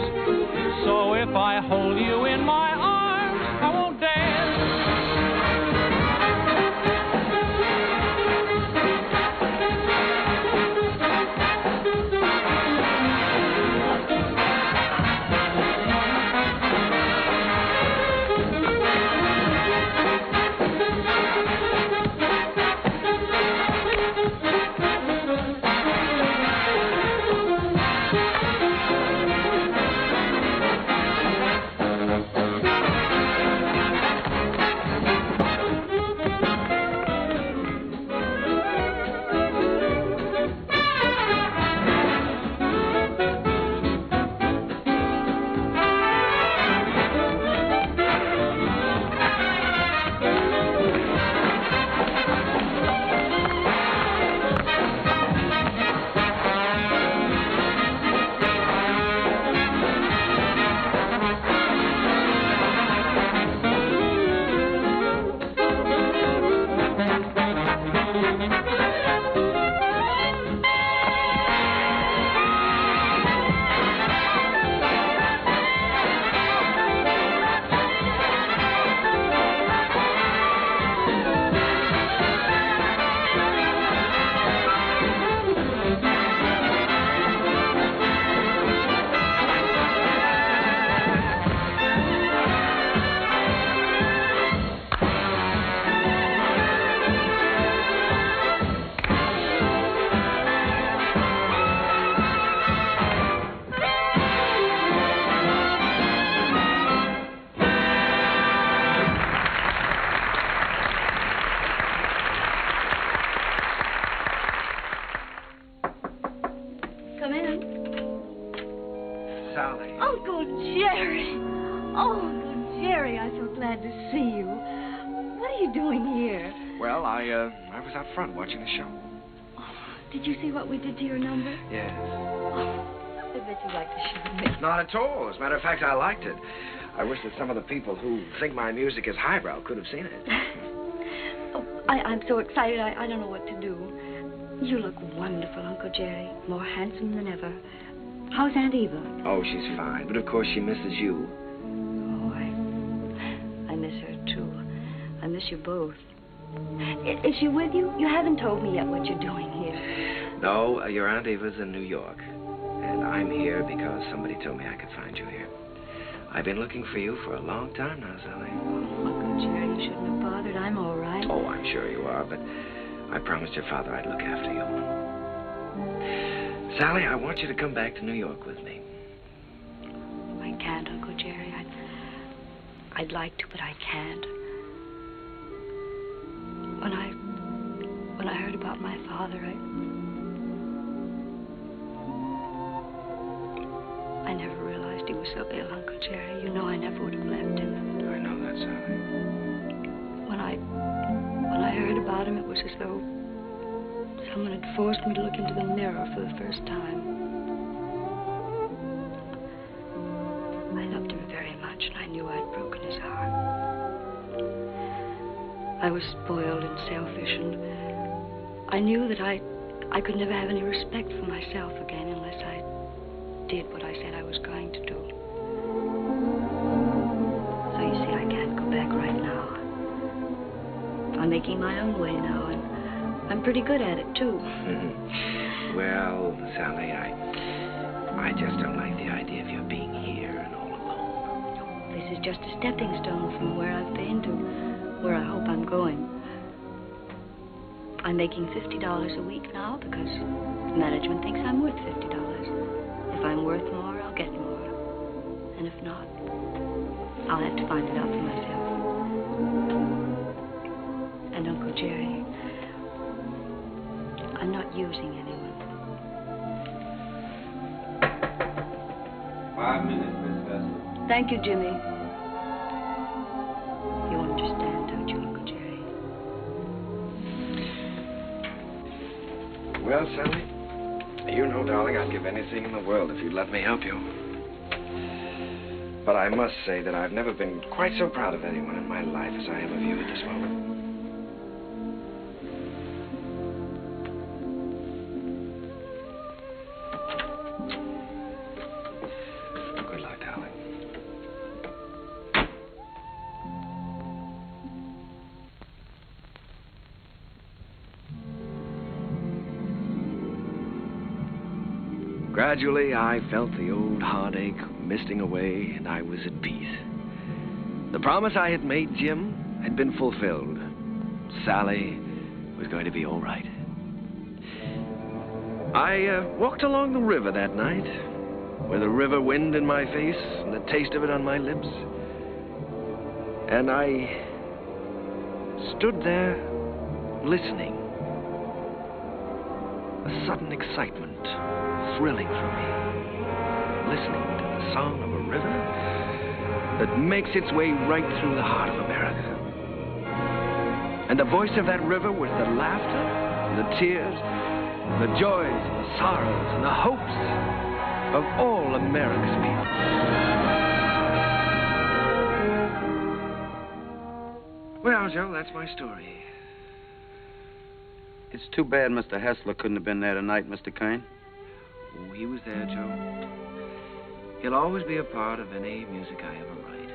So if I hold you in my arms, I won't dance. Sally. Uncle Jerry. Oh, Uncle Jerry, I'm so glad to see you. What are you doing here? Well, I was out front watching the show. Did you see what we did to your number? Yes. I bet you'd like to show me. Not at all. As a matter of fact, I liked it. I wish that some of the people who think my music is highbrow could have seen it. I'm so excited, I don't know what to do. You look wonderful, Uncle Jerry. More handsome than ever. How's Aunt Eva? Oh, she's fine. But of course she misses you. Oh, I miss her, too. I miss you both. Is she with you? You haven't told me yet what you're doing here. No, your Aunt Eva's in New York. And I'm here because somebody told me I could find you here. I've been looking for you for a long time now, Sally. Oh, Uncle Jerry, you shouldn't have bothered. I'm all right. Oh, I'm sure you are, but I promised your father I'd look after you. Sally, I want you to come back to New York with me. I can't, Uncle Jerry. I'd like to, but I can't. When I heard about my father, I never realized he was so ill, Uncle Jerry. You know I never would have left him. I know that, Sally. When I heard about him, it was as though someone had forced me to look into the mirror for the first time. I loved him very much, and I knew I'd broken his heart. I was spoiled and selfish, and I knew that I could never have any respect for myself again unless I did what I said I was going to do. So you see, I can't go back right now. I'm making my own way now, and I'm pretty good at it, too. Well, Sally, I just don't like the idea of you being here and all alone. This is just a stepping stone from where I've been to where I hope I'm going. I'm making $50 a week now because management thinks I'm worth $50. If I'm worth more, I'll get more. And if not, I'll have to find it out for myself. And Uncle Jerry, I'm not using anyone. 5 minutes, Miss Hessler. Thank you, Jimmy. You understand, don't you, Uncle Jerry? Well, Sally, you know, darling, I'd give anything in the world if you'd let me help you. But I must say that I've never been quite so proud of anyone in my life as I am of you at this moment. Good luck, darling. Gradually, I felt the old heartache misting away, and I was at peace. The promise I had made Jim had been fulfilled. Sally was going to be all right. I walked along the river that night, with the river wind in my face and the taste of it on my lips. And I stood there listening. A sudden excitement thrilling through me, listening to the song of a river that makes its way right through the heart of America. And the voice of that river was the laughter, the tears, the joys, the sorrows, and the hopes of all America's people. Well, Joe, that's my story. It's too bad Mr. Hessler couldn't have been there tonight, Mr. Kern. Oh, he was there, Joe. He'll always be a part of any music I ever write.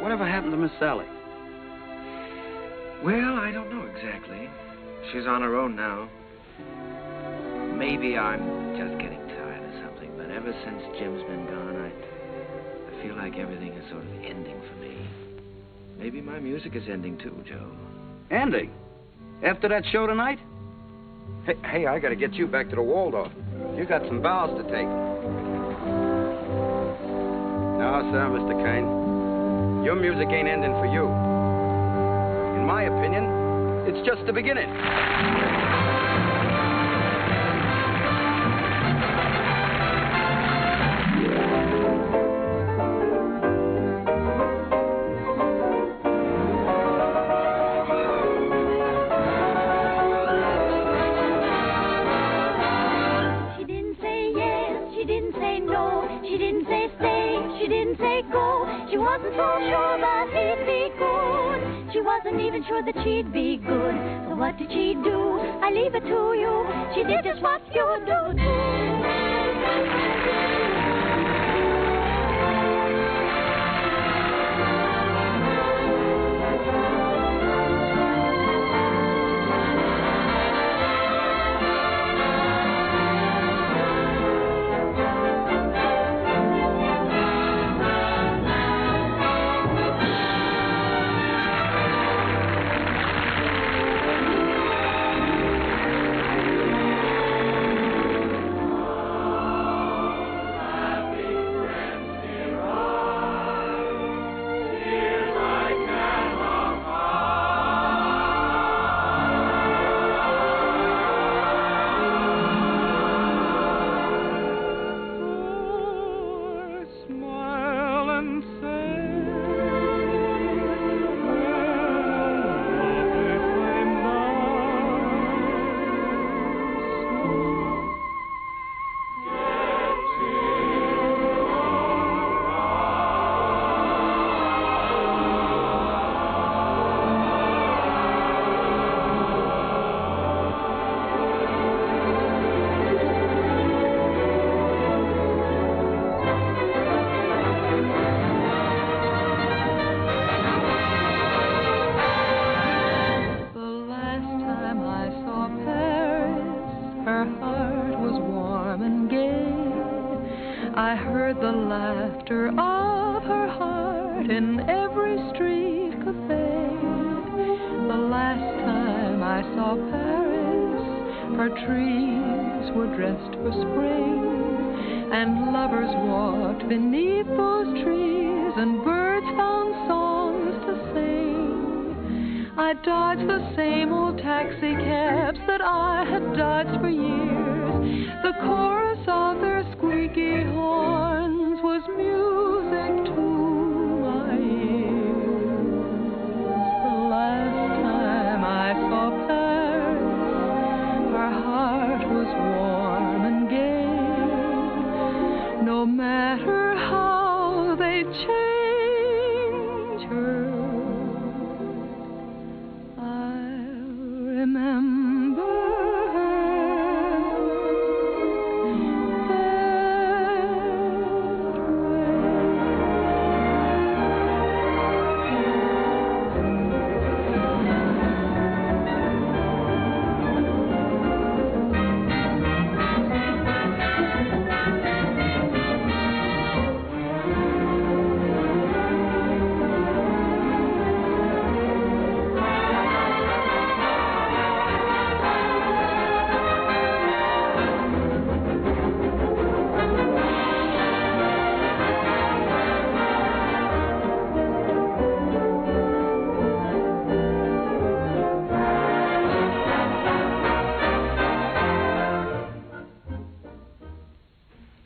Whatever happened to Miss Sally? Well, I don't know exactly. She's on her own now. Maybe I'm just getting tired of something, but ever since Jim's been gone, I feel like everything is sort of ending for me. Maybe my music is ending too, Joe. Ending? After that show tonight? Hey, I gotta get you back to the Waldorf. You got some bows to take. No, sir, Mr. Kern. Your music ain't ending for you. In my opinion, it's just the beginning. wasn't so sure that he'd be good. She wasn't even sure that she'd be good. So what did she do? I leave it to you. She did just what you do.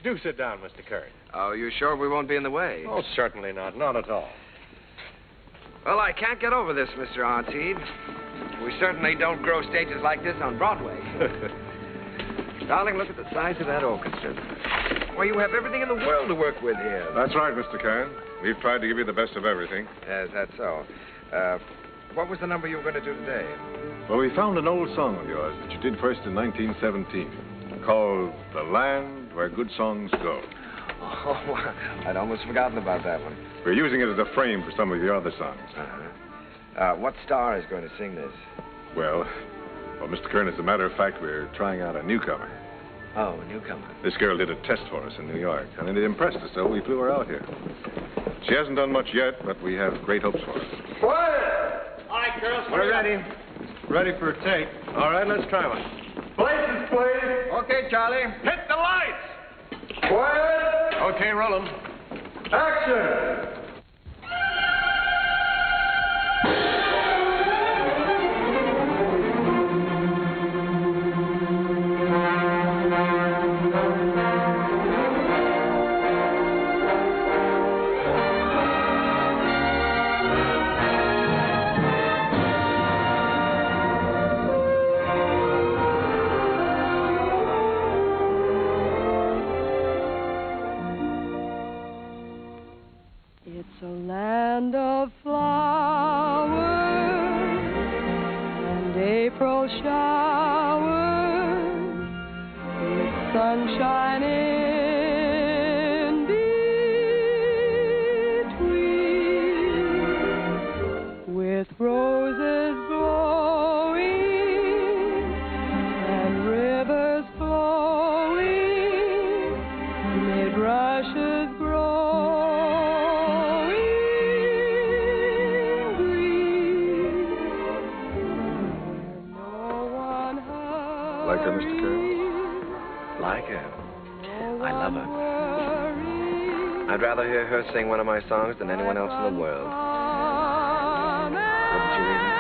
Do sit down, Mr. Kern. Oh, you sure we won't be in the way? Oh, certainly not. Not at all. Well, I can't get over this, Mr. Artide. We certainly don't grow stages like this on Broadway. Darling, look at the size of that orchestra. Why, you have everything in the world to work with here. That's right, Mr. Kern. We've tried to give you the best of everything. Yes, that's so. What was the number you were going to do today? Well, we found an old song of yours that you did first in 1917, called The Land Where Good Songs Go. Oh, I'd almost forgotten about that one. We're using it as a frame for some of your other songs. What star is going to sing this? Well, Mr. Kern, as a matter of fact, we're trying out a newcomer. Oh, a newcomer. This girl did a test for us in New York, and it impressed us, so we flew her out here. She hasn't done much yet, but we have great hopes for her. Quiet! All right, girls, We're ready. Ready for a take. All right, let's try one. Places, please. Okay, Charlie. Hit the lights. Quiet. Okay, roll 'em. Action. of flowers and April showers with sunshine in between, with roses blowing and rivers flowing mid rushes growing green. Like her, Mr. Kern? Like her? I love her. I'd rather hear her sing one of my songs than anyone else in the world. Wouldn't you even?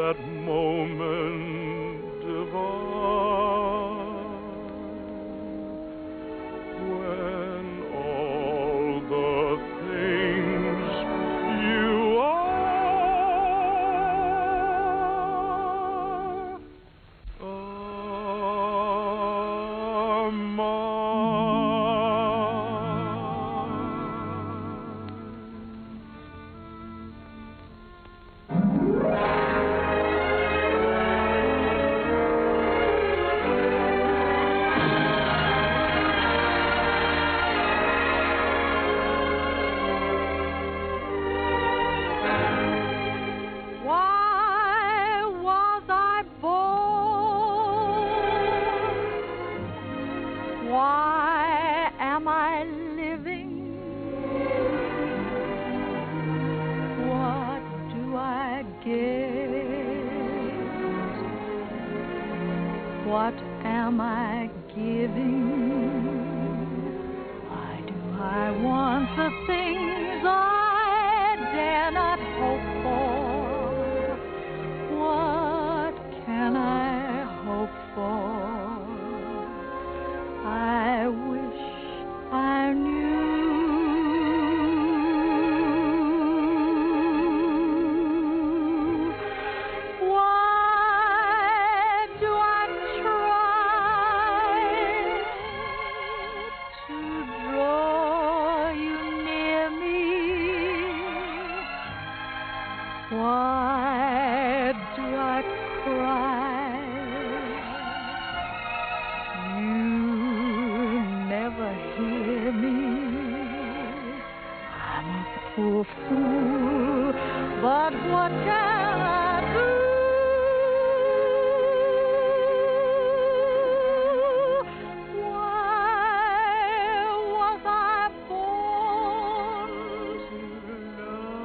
that moment divine. what am I giving? Why do I want the things I dare not hope for? What can I hope for? I wish I knew. Why do I try to draw you near me? Why do I cry? You never hear me. I'm a poor fool, but what can I do? Why was I born to love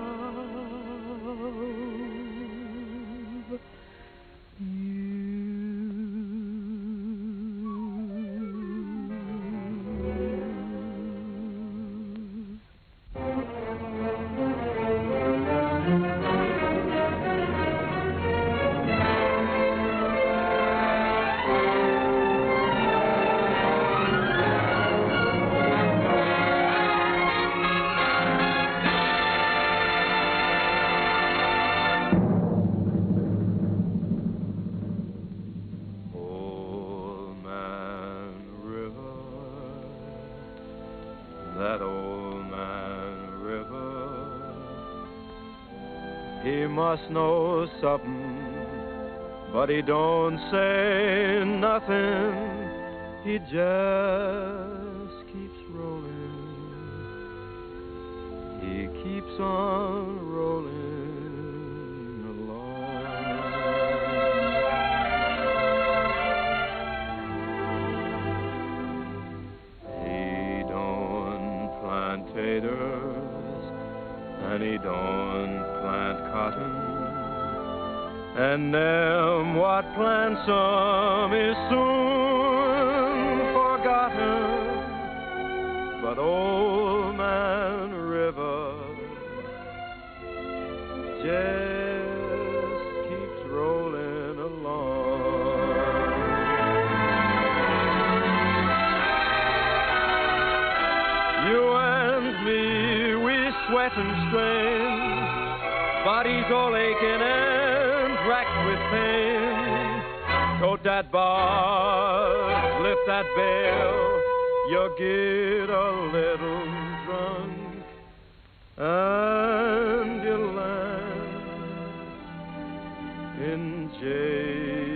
Old Man River, that old man river, he must know something, but he don't say nothing. He just keeps rolling. He keeps on rolling along. He don't plant taters, and he don't plant cotton, and them what plants some is soon forgotten. But Old Man River just keeps rolling along. You and me, we sweat and strain, bodies all aching and racked with pain. Tote that bar, lift that bell, you get a little drunk, and you land in jail.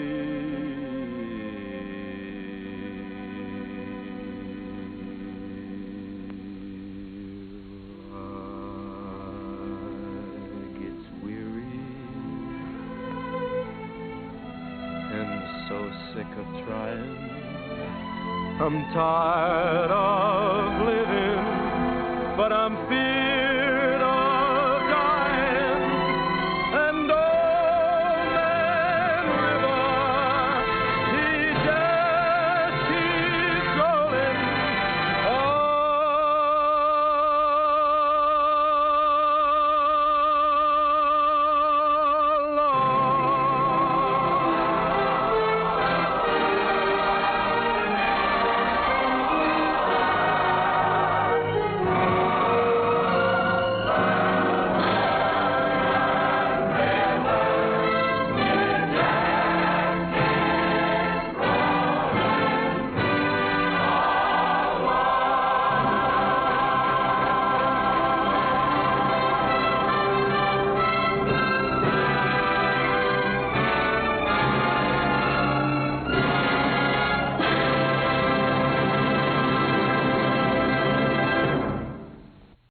So sick of trying, I'm tired of living, but I'm feeling